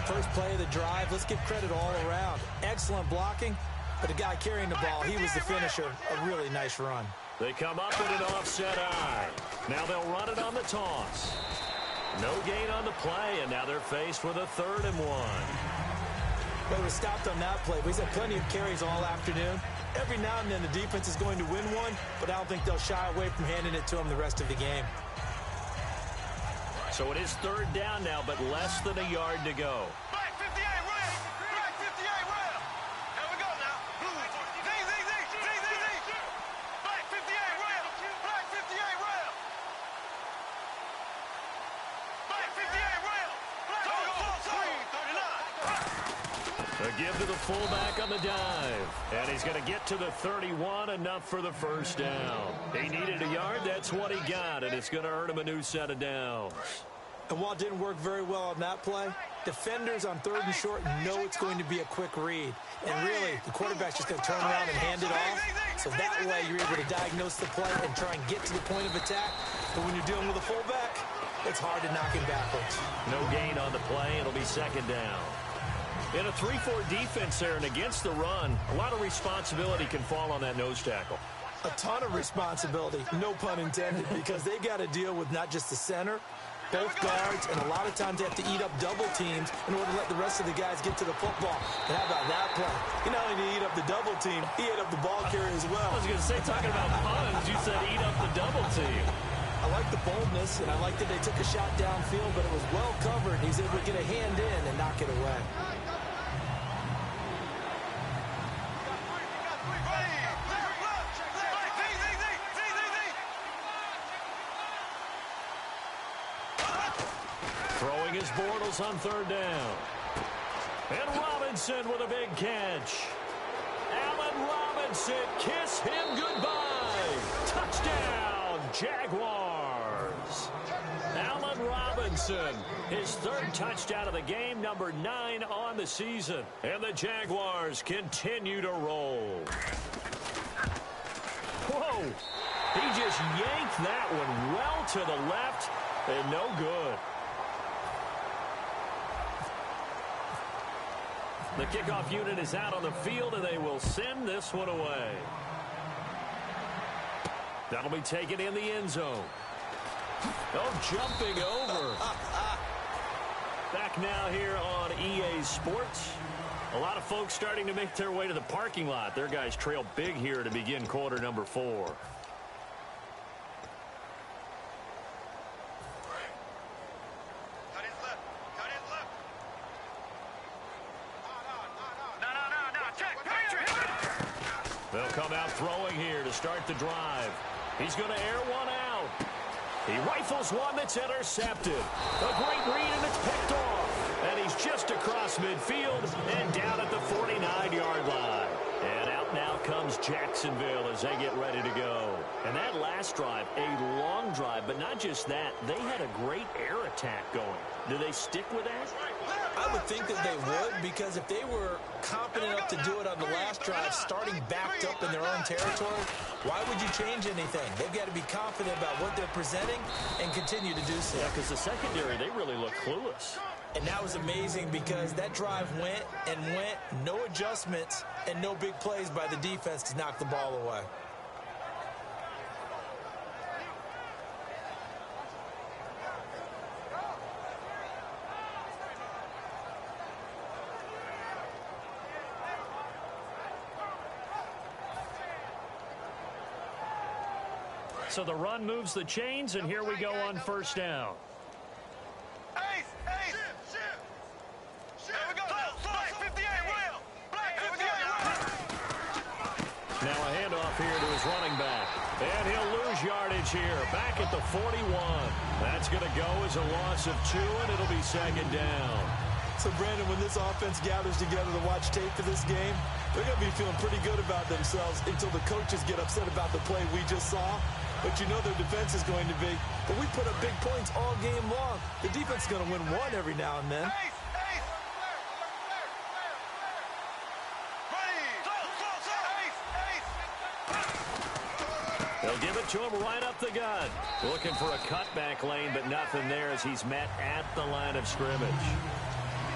First play of the drive, let's give credit all around. Excellent blocking, but the guy carrying the ball, he was the finisher. A really nice run. They come up with an offset eye. Now they'll run it on the toss. No gain on the play, and now they're faced with a 3rd and 1. Well, it was stopped on that play, but he's had plenty of carries all afternoon. Every now and then the defense is going to win one, but I don't think they'll shy away from handing it to him the rest of the game. So it is 3rd down now, but less than a yard to go. Black 58, rail. Black 58, rail. Here we go now. Z. Black 58, rail. Black 58, rail. Black 58, rail. give to the fullback on the dive. And he's going to get to the 31, enough for the first down. He needed a yard. That's what he got, and it's going to earn him a new set of downs. And while it didn't work very well on that play, defenders on 3rd and short know it's going to be a quick read. And really, the quarterback's just going to turn around and hand it off. So that way, you're able to diagnose the play and try and get to the point of attack. But when you're dealing with a fullback, it's hard to knock him backwards. No gain on the play. It'll be 2nd down. In a 3-4 defense there and against the run, a lot of responsibility can fall on that nose tackle. A ton of responsibility, no pun intended, because they got to deal with not just the center, both guards, and a lot of times they have to eat up double teams in order to let the rest of the guys get to the football. And how about that play? He not only did he eat up the double team, he ate up the ball carrier as well. I was going to say, talking about puns, you said eat up the double team. I like the boldness, and I like that they took a shot downfield, but it was well covered. He's able to get a hand in and knock it away. Throwing his Bortles on 3rd down. And Robinson with a big catch. Allen Robinson, kiss him goodbye. Touchdown, Jaguars. Allen Robinson, his 3rd touchdown of the game, number 9 on the season. And the Jaguars continue to roll. Whoa, he just yanked that one well to the left and no good. The kickoff unit is out on the field, and they will send this one away. That'll be taken in the end zone. Oh, jumping over. Back now here on EA Sports. A lot of folks starting to make their way to the parking lot. Their guys trail big here to begin quarter number 4. They'll come out throwing here to start the drive. He's going to air one out. He rifles one that's intercepted. A great read, and it's picked off. And he's just across midfield and down at the 49-yard line. And out now comes Jacksonville as they get ready to go. And that last drive, a long drive, but not just that. They had a great air attack going. Do they stick with that? I would think that they would, because if they were confident enough to do it on the last drive, starting backed up in their own territory, why would you change anything? They've got to be confident about what they're presenting and continue to do so. Yeah, because the secondary, they really look clueless. And that was amazing because that drive went and went, no adjustments, and no big plays by the defense to knock the ball away. So the run moves the chains, and here we go on 1st down. Now a handoff here to his running back. And he'll lose yardage here. Back at the 41. That's going to go as a loss of 2, and it'll be 2nd down. So, Brandon, when this offense gathers together to watch tape for this game, they're going to be feeling pretty good about themselves until the coaches get upset about the play we just saw. But you know their defense is going to be. But we put up big points all game long. The defense is going to win one every now and then. They'll give it to him right up the gut. Looking for a cutback lane, but nothing there as he's met at the line of scrimmage.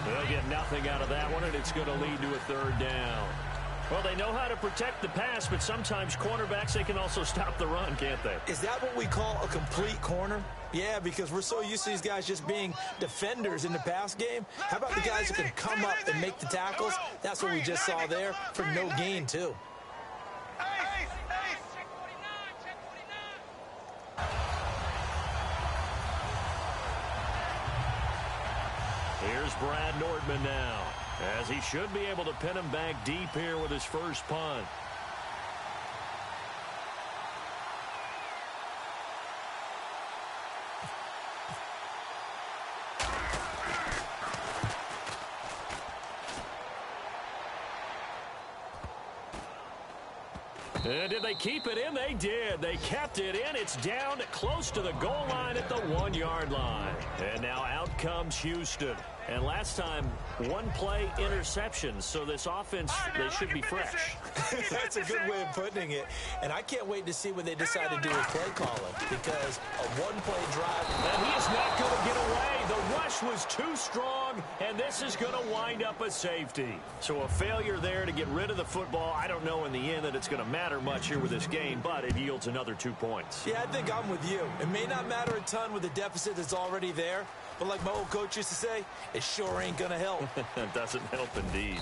They'll get nothing out of that one, and it's going to lead to a 3rd down. Well, they know how to protect the pass, but sometimes cornerbacks, they can also stop the run, can't they? Is that what we call a complete corner? Yeah, because we're so used to these guys just being defenders in the pass game. How about the guys who can come up and make the tackles? That's what we just saw there for no gain, too. Here's Brad Nordman now, as he should be able to pin him back deep here with his first punt. And did they keep it in? They did. They kept it in. It's down close to the goal line at the 1-yard line. And now out comes Houston. And last time, one play interception. So this offense, they should be fresh. That's a good way of putting it. And I can't wait to see what they decide to do with play calling. Because a one-play drive. And he is not going to get away. The rush was too strong. And this is going to wind up a safety. So a failure there to get rid of the football. I don't know in the end that it's going to matter much here with this game, but it yields another 2 points. Yeah, I think I'm with you. It may not matter a ton with the deficit that's already there. But like my old coach used to say, it sure ain't going to help. It doesn't help indeed.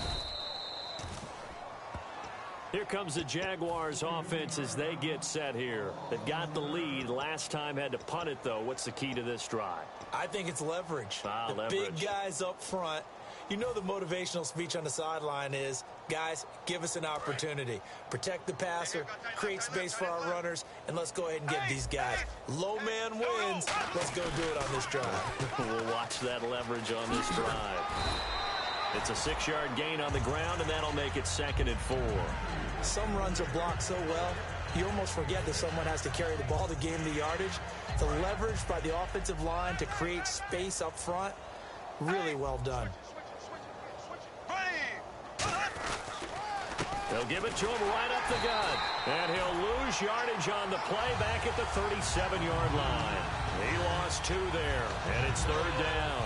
Here comes the Jaguars offense as they get set here. They've got the lead. Last time had to punt it, though. What's the key to this drive? I think it's leverage. The leverage. Big guys up front. You know the motivational speech on the sideline is, guys, give us an opportunity. Protect the passer, create space for our runners, and let's go ahead and get these guys. Low man wins. Let's go do it on this drive. We'll watch that leverage on this drive. It's a 6-yard gain on the ground, and that'll make it 2nd and 4. Some runs are blocked so well, you almost forget that someone has to carry the ball to gain the yardage. The leverage by the offensive line to create space up front, really well done. They'll give it to him right up the gut. And he'll lose yardage on the play back at the 37-yard line. He lost 2 there, and it's 3rd down.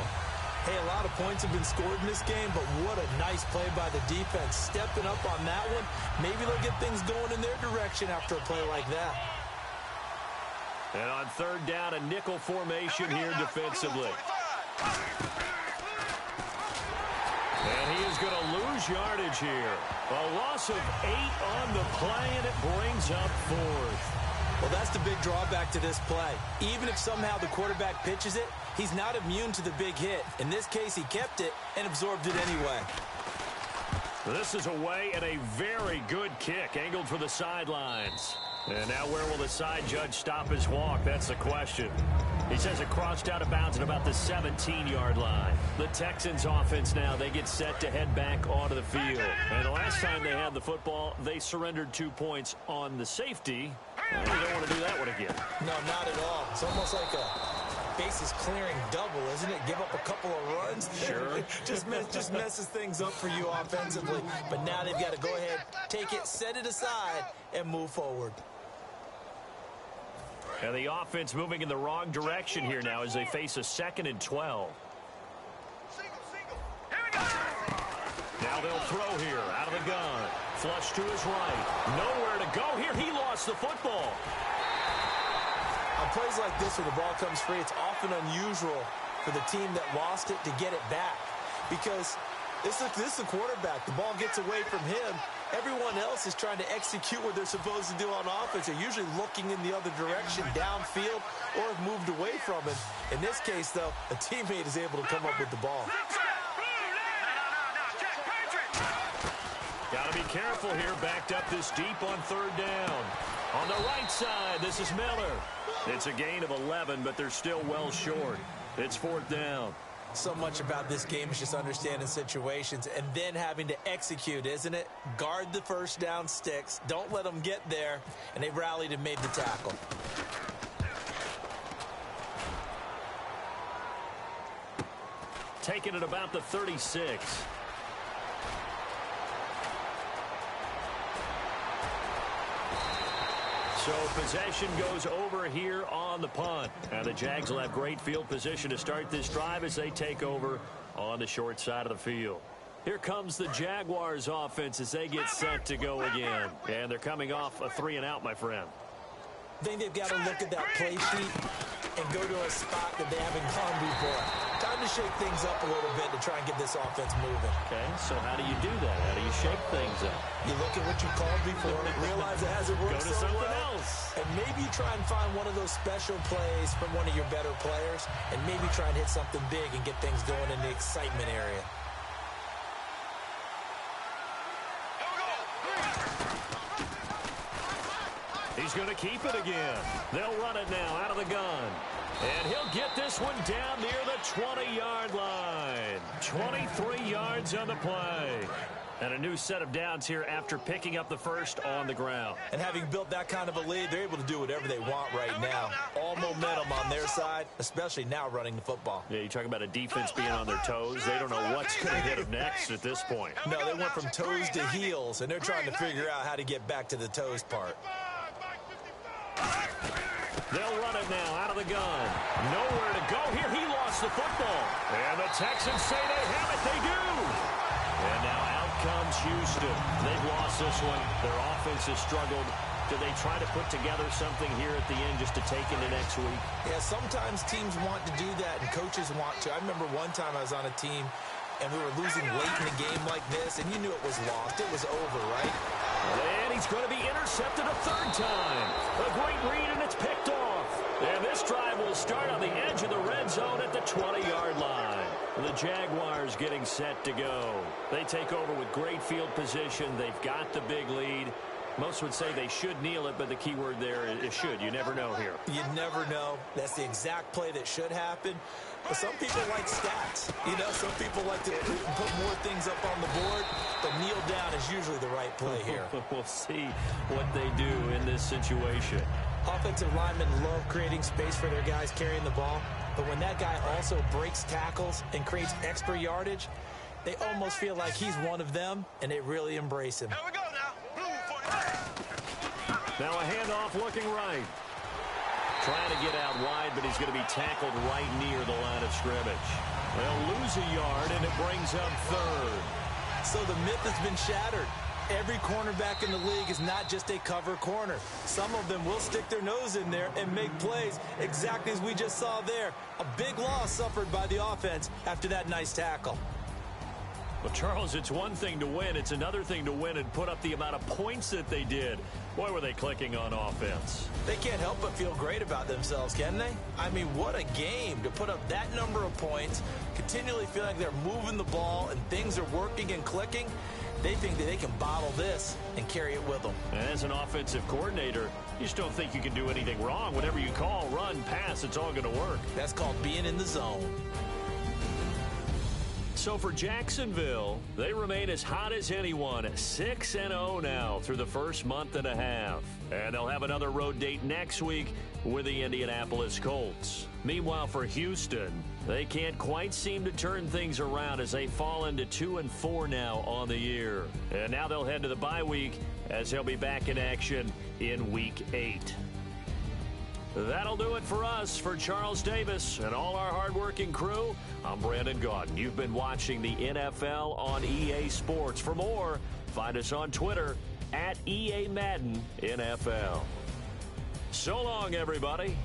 Hey, a lot of points have been scored in this game, but what a nice play by the defense. Stepping up on that one, maybe they'll get things going in their direction after a play like that. And on 3rd down, a nickel formation here defensively. And he is going to lose yardage here. A loss of 8 on the play, and it brings up 4th. Well, that's the big drawback to this play. Even if somehow the quarterback pitches it, he's not immune to the big hit. In this case, he kept it and absorbed it anyway. This is away and a very good kick, angled for the sidelines. And now where will the side judge stop his walk? That's the question. He says it crossed out of bounds at about the 17-yard line. The Texans offense now, they get set to head back onto the field. And the last time they had the football, they surrendered 2 points on the safety. Well, you don't want to do that one again. No, not at all. It's almost like a bases clearing double, isn't it? Give up a couple of runs. Sure. just messes things up for you offensively. But now they've got to go ahead, take it, set it aside, and move forward. And the offense moving in the wrong direction here now as they face a 2nd and 12. Now they'll throw here out of the gun. Flush to his right. Nowhere to go here. He lost the football. On plays like this where the ball comes free, it's often unusual for the team that lost it to get it back. Because this is the quarterback. The ball gets away from him. Everyone else is trying to execute what they're supposed to do on offense. They're usually looking in the other direction, downfield, or have moved away from him. In this case, though, a teammate is able to come up with the ball. Got to be careful here, backed up this deep on 3rd down. On the right side, this is Miller. It's a gain of 11, but they're still well short. It's 4th down. So much about this game is just understanding situations and then having to execute, isn't it? Guard the first down sticks. Don't let them get there. And they rallied and made the tackle. Taking it about the 36. So possession goes over here on the punt. And the Jags will have great field position to start this drive as they take over on the short side of the field. Here comes the Jaguars offense as they get set to go again. And they're coming off a 3-and-out, my friend. I think they've got to look at that play sheet and go to a spot that they haven't gone before. Time to shake things up a little bit to try and get this offense moving. Okay, so how do you do that? How do you shake things up? You look at what you called before, realize it hasn't worked Go to so something well, else. and maybe you try and find one of those special plays from one of your better players, and maybe try and hit something big and get things going in the excitement area. He's going to keep it again. They'll run it now out of the gun. And he'll get this one down near the 20-yard line. 23 yards on the play. And a new set of downs here after picking up the first on the ground. And having built that kind of a lead, they're able to do whatever they want right now. All momentum on their side, especially now running the football. Yeah, you talk about a defense being on their toes. They don't know what's going to hit them next at this point. No, they went from toes to heels, and they're trying to figure out how to get back to the toes part. They'll run it now out of the gun. Nowhere to go here. He lost the football. And the Texans say they have it. They do. And now out comes Houston. They've lost this one. Their offense has struggled. Do they try to put together something here at the end just to take into next week? Yeah, sometimes teams want to do that, and coaches want to. I remember one time I was on a team, and we were losing late in a game like this, and you knew it was lost. It was over, right? And he's going to be intercepted a third time. A great read, and it's picked off. And this drive will start on the edge of the red zone at the 20-yard line. The Jaguars getting set to go. They take over with great field position. They've got the big lead. Most would say they should kneel it, but the key word there is should. You never know here. You never know. That's the exact play that should happen. But some people like stats. You know, some people like to put more things up on the board, but kneel down is usually the right play here. We'll see what they do in this situation. Offensive linemen love creating space for their guys carrying the ball, but when that guy also breaks tackles and creates extra yardage, they almost feel like he's one of them, and they really embrace him. Here we go now. Now a handoff looking right. Trying to get out wide, but he's going to be tackled right near the line of scrimmage. They'll lose a yard, and it brings up third. So the myth has been shattered. Every cornerback in the league is not just a cover corner. Some of them will stick their nose in there and make plays exactly as we just saw there. A big loss suffered by the offense after that nice tackle. Well, Charles, it's one thing to win. It's another thing to win and put up the amount of points that they did. Boy, were they clicking on offense. They can't help but feel great about themselves, can they? I mean, what a game to put up that number of points, continually feel like they're moving the ball and things are working and clicking. They think that they can bottle this and carry it with them. And as an offensive coordinator, you just don't think you can do anything wrong. Whatever you call, run, pass, it's all going to work. That's called being in the zone. So for Jacksonville, they remain as hot as anyone, 6-0 now through the first month and a half. And they'll have another road date next week with the Indianapolis Colts. Meanwhile, for Houston, they can't quite seem to turn things around as they fall into 2-4 now on the year. And now they'll head to the bye week as they'll be back in action in Week 8. That'll do it for us. For Charles Davis and all our hardworking crew, I'm Brandon Gaudin. You've been watching the NFL on EA Sports. For more, find us on Twitter at EA Madden NFL. So long, everybody.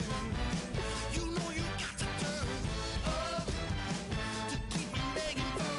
You know you got to turn up to keep from begging for.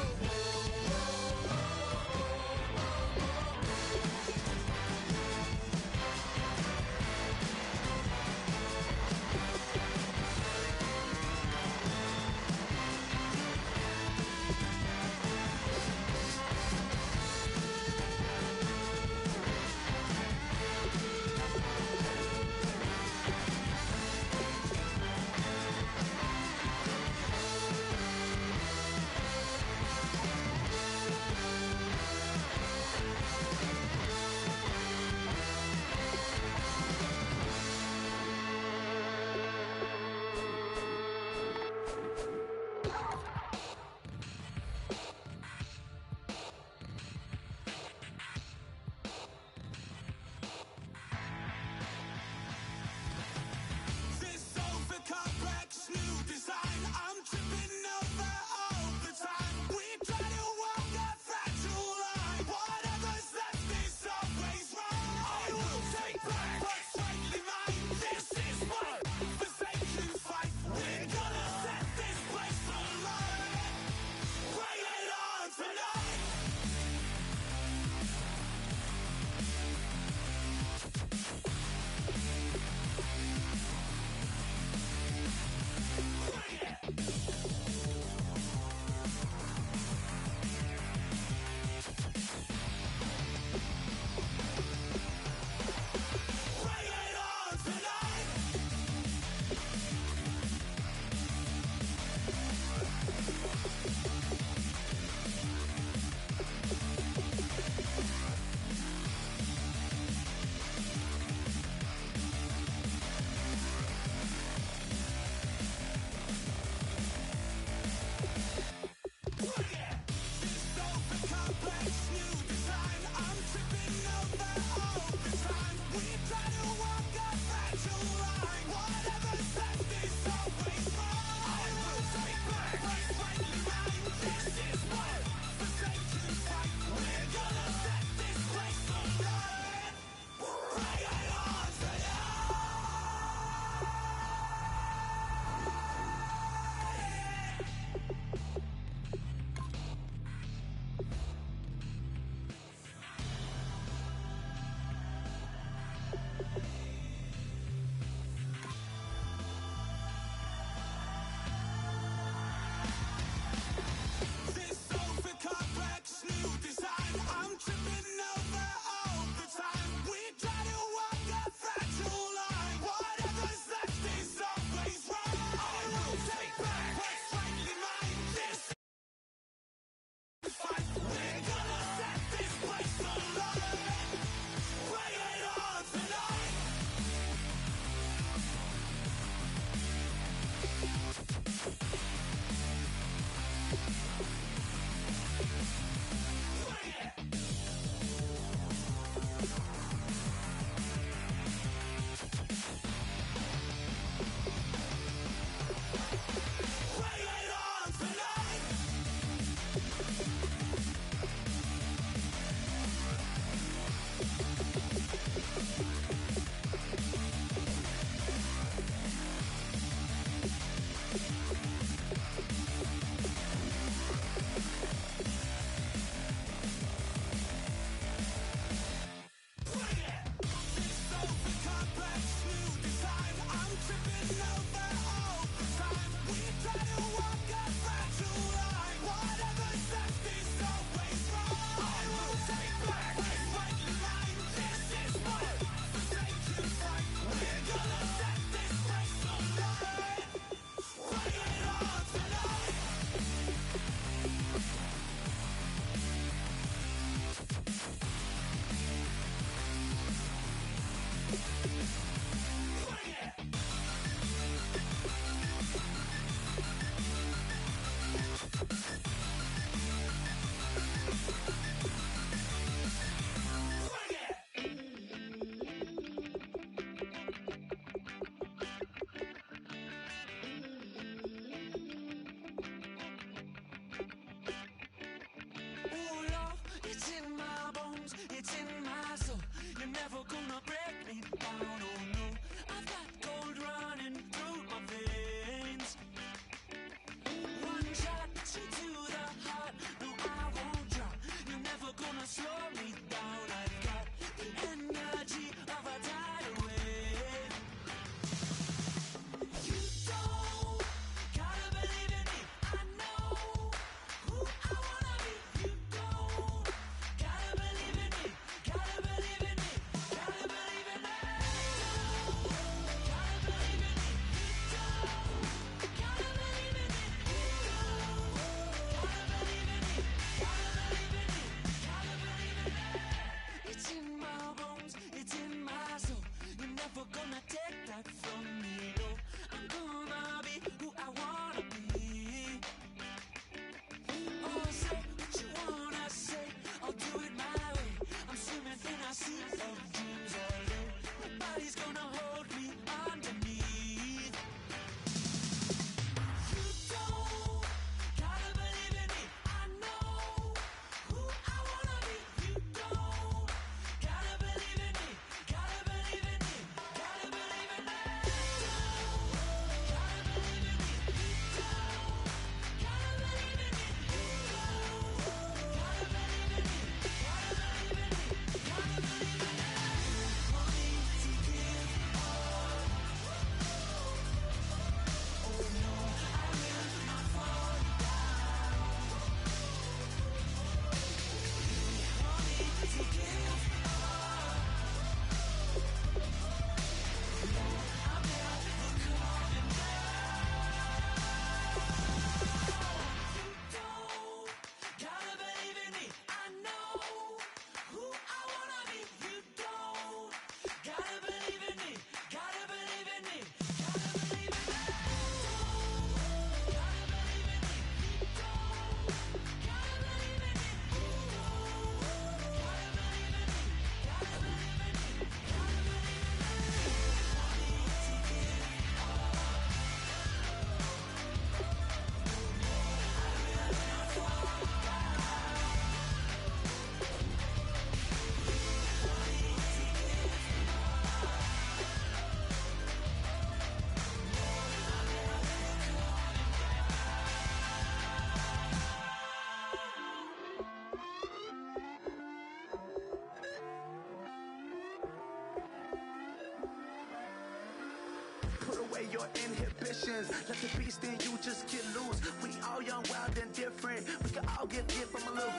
away your inhibitions. Let the beast in you just get loose. We all young, wild, and different. We can all get hit from a little.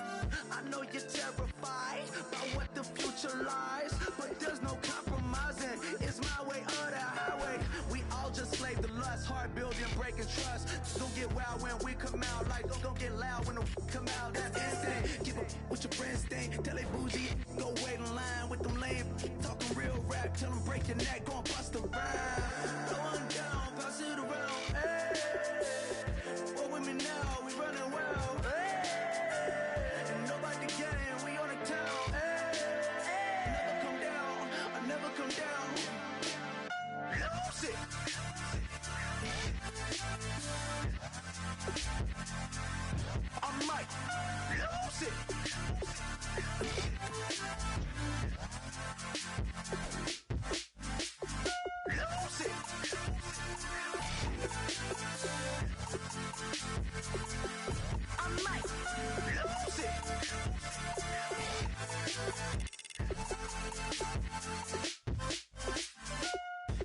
I know you're terrified by what the future lies, but there's no compromising. It's my way or the highway. We all just slave to lust, heart building, breaking trust. Don't get wild when we come out. Like don't get loud when the come out. That's instant. Give up what your friends think. Tell they bougie, go wait in line with them lame. Talking real rap, tell them break your neck, go and bust a rhyme. Go on down, pass it around. Hey, what with me now? We running well. Hey, and nobody game, we on the town. Hey, never come down, I never come down. Lose it. I might lose it. Lose it. I might lose it.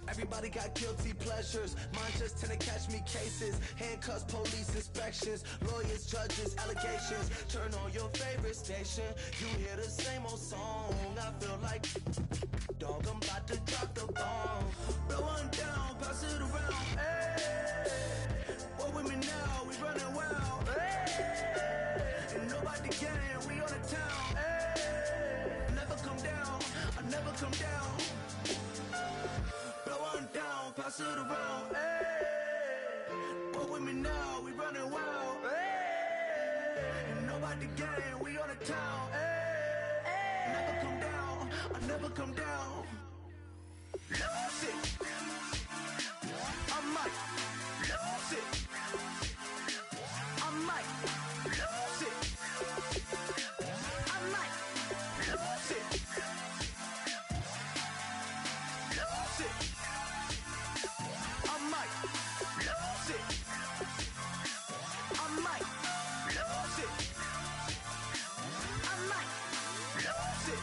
Everybody got guilty pleasures. Mine just tend to catch me cases. Handcuffs, police inspections, lawyers, judges, allegations. Turn on your favorite station. You hear the same old song. I feel like dog, I'm about to drop the bomb. Blow one down, pass it around. Hey, what with me now? We running wild. Hey, and nobody game. We on the town. Hey, never come down. I never come down. Blow one down, pass it around. Hey, what with me now? We running wild. Hey, and nobody game. We on the town. Hey, never come down. I never come down. Lose it. I might lose it. I might lose it. I might lose it. Lose it. I might lose it. I might lose it. I might lose it.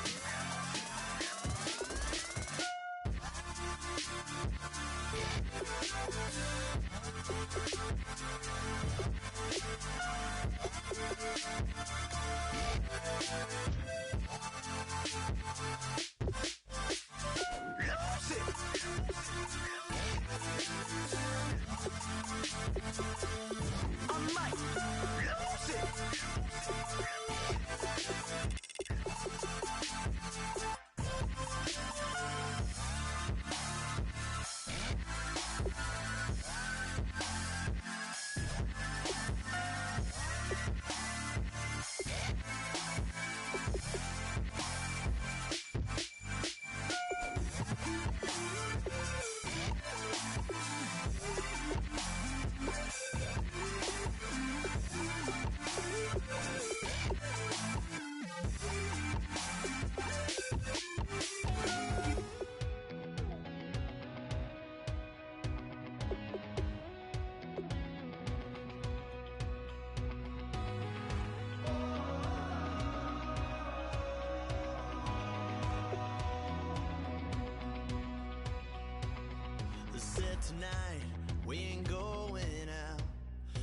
Tonight we ain't going out,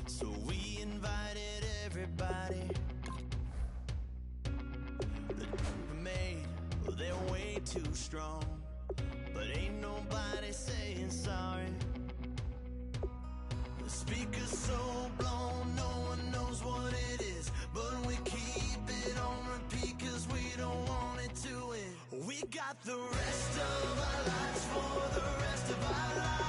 so we invited everybody. The we made, well, they're way too strong, but ain't nobody saying sorry. The speaker's so blown, no one knows what it is, but we keep it on repeat 'cause we don't want it to end. We got the rest of our lives for the rest of our lives.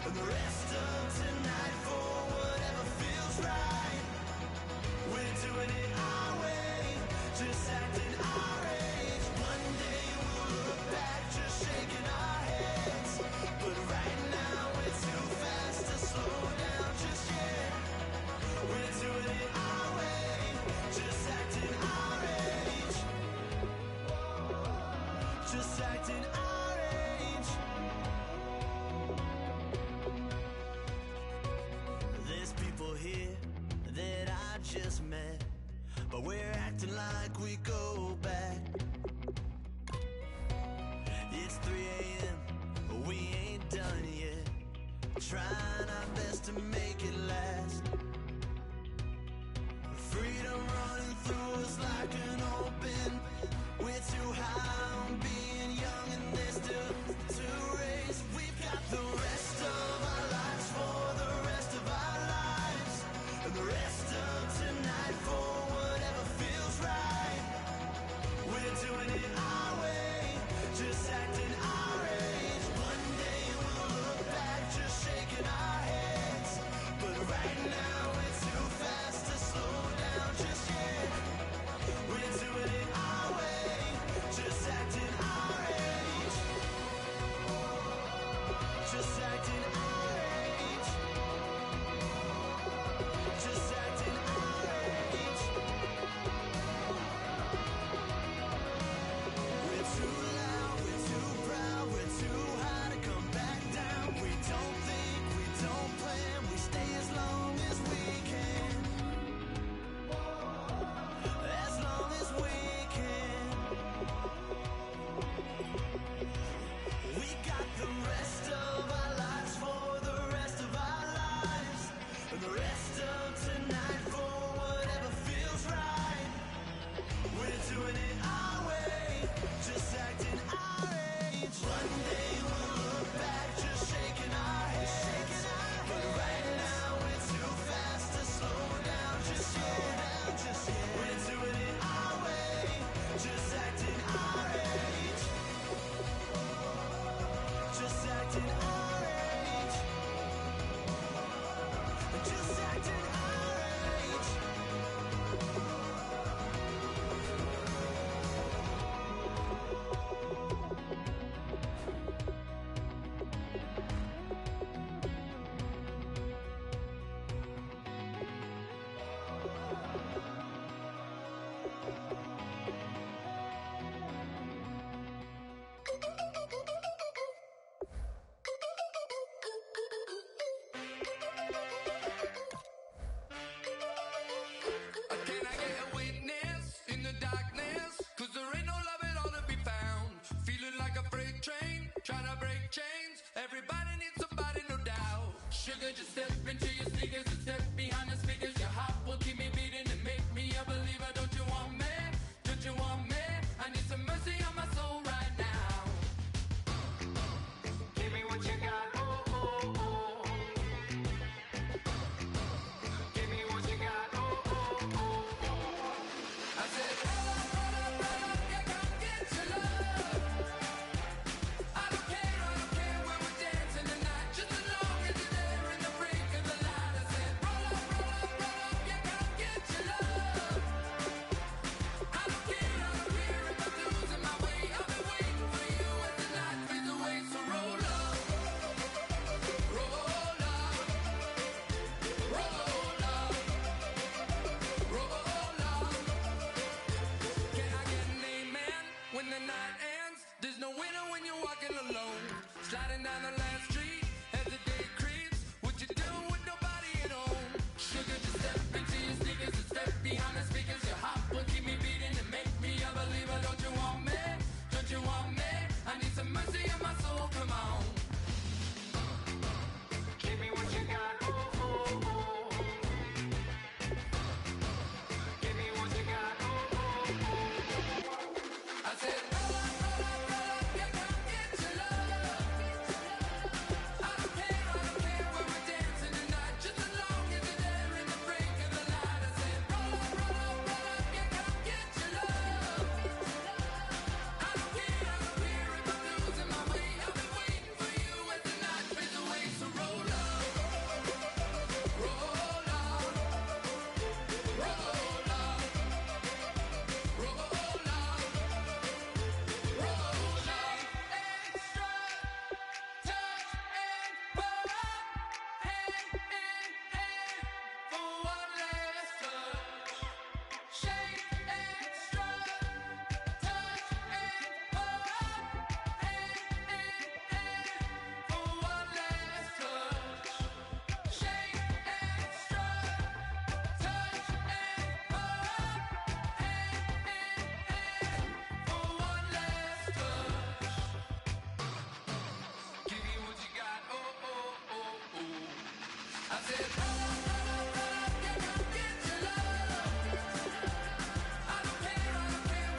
And the rest of tonight for whatever feels right. We're doing it our way, just acting our age. One day we'll look back, just shaking our heads. But right now we're too fast to slow down just yet. We're doing it our way, just acting our age. Just acting our age. There's people here that I just met, but we're acting like we go back. It's 3 a.m., but we ain't done yet. trying our best to make it last. Freedom running through us like an open. We're too high on being young and there's still to raise. We've got the rest of our lives for the rest of our lives, and the rest of tonight for whatever feels right. We're doing it our way, just acting our age. One day we'll look back just shaking our heads, but right now it's too fast to slow down just yet. We're doing it our way, just acting our age. Just acting our age. Just acting our age. We're too loud, we're too proud, we're too high to come back down. We don't think, we don't plan, we stay as long as we can. As long as we can. We got the rest of our lives for the rest of our lives, and the rest of tonight for whatever feels right. We're doing it our way, just acting our age. One day we'll look back just shaking our heads, but right now it's too fast to slow down just yet. We're doing it our way, just acting our age. Just acting our age. Just acting our age. Can I get a witness in the darkness? 'Cause there ain't no love at all to be found. Feeling like a freight train, trying to break chains. Everybody needs somebody, no doubt. Sugar, just step into your sneakers and step behind the speakers. Your heart will keep me beating and make me a believer. Don't you want me? Don't you want me? I need some mercy on my soul right now. Give me what you got, oh, oh, oh. Give me what you got, oh, oh, oh, oh. I said, brother, yeah, come get your love. I don't care when we're dancing tonight, just as long as you're there in the break said, roll up, yeah, come get your love. I don't care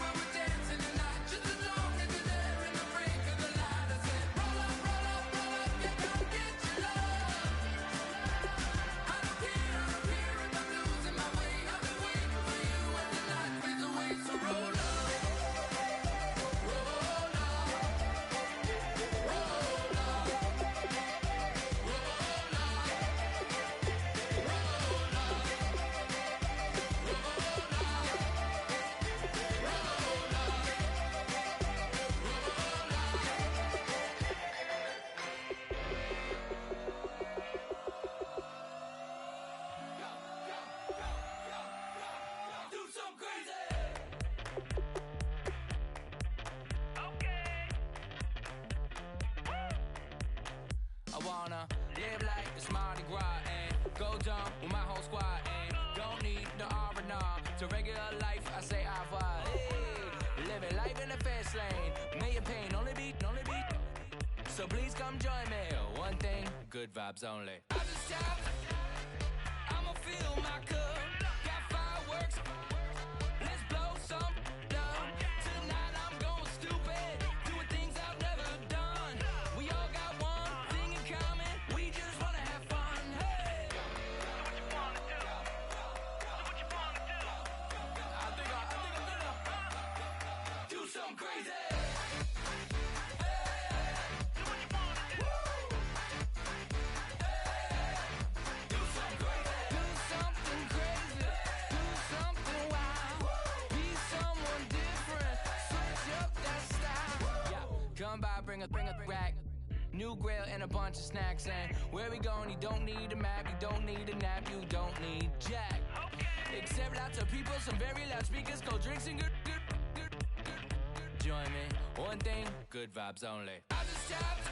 when we're dancing tonight, just as long as you're there in the brink of the light. I said, roll up, yeah, come get your love. I don't care if I'm losing my way. I've been waiting for you as the night fades away. So roll up, roll up, roll do some crazy. I wanna live like it's Mardi Gras and go dumb with my whole squad and don't need the R&R to regular life. I say au revoir. Hey, living life in the fast lane, may your pain only be. So please come join me. One thing, good vibes only. I just tap, I'ma fill my cup. Got fireworks, let's blow some down. Tonight I'm going stupid, doing things I've never done. We all got one thing in common, we just wanna have fun. Hey, I think I'm gonna do some crazy. Come by, bring a rack, new grill and a bunch of snacks. And where we going? You don't need a map, you don't need a nap, you don't need jack. Except lots of people, some very loud speakers, cold drinks and good. Join me. One thing, good vibes only. I just tapped.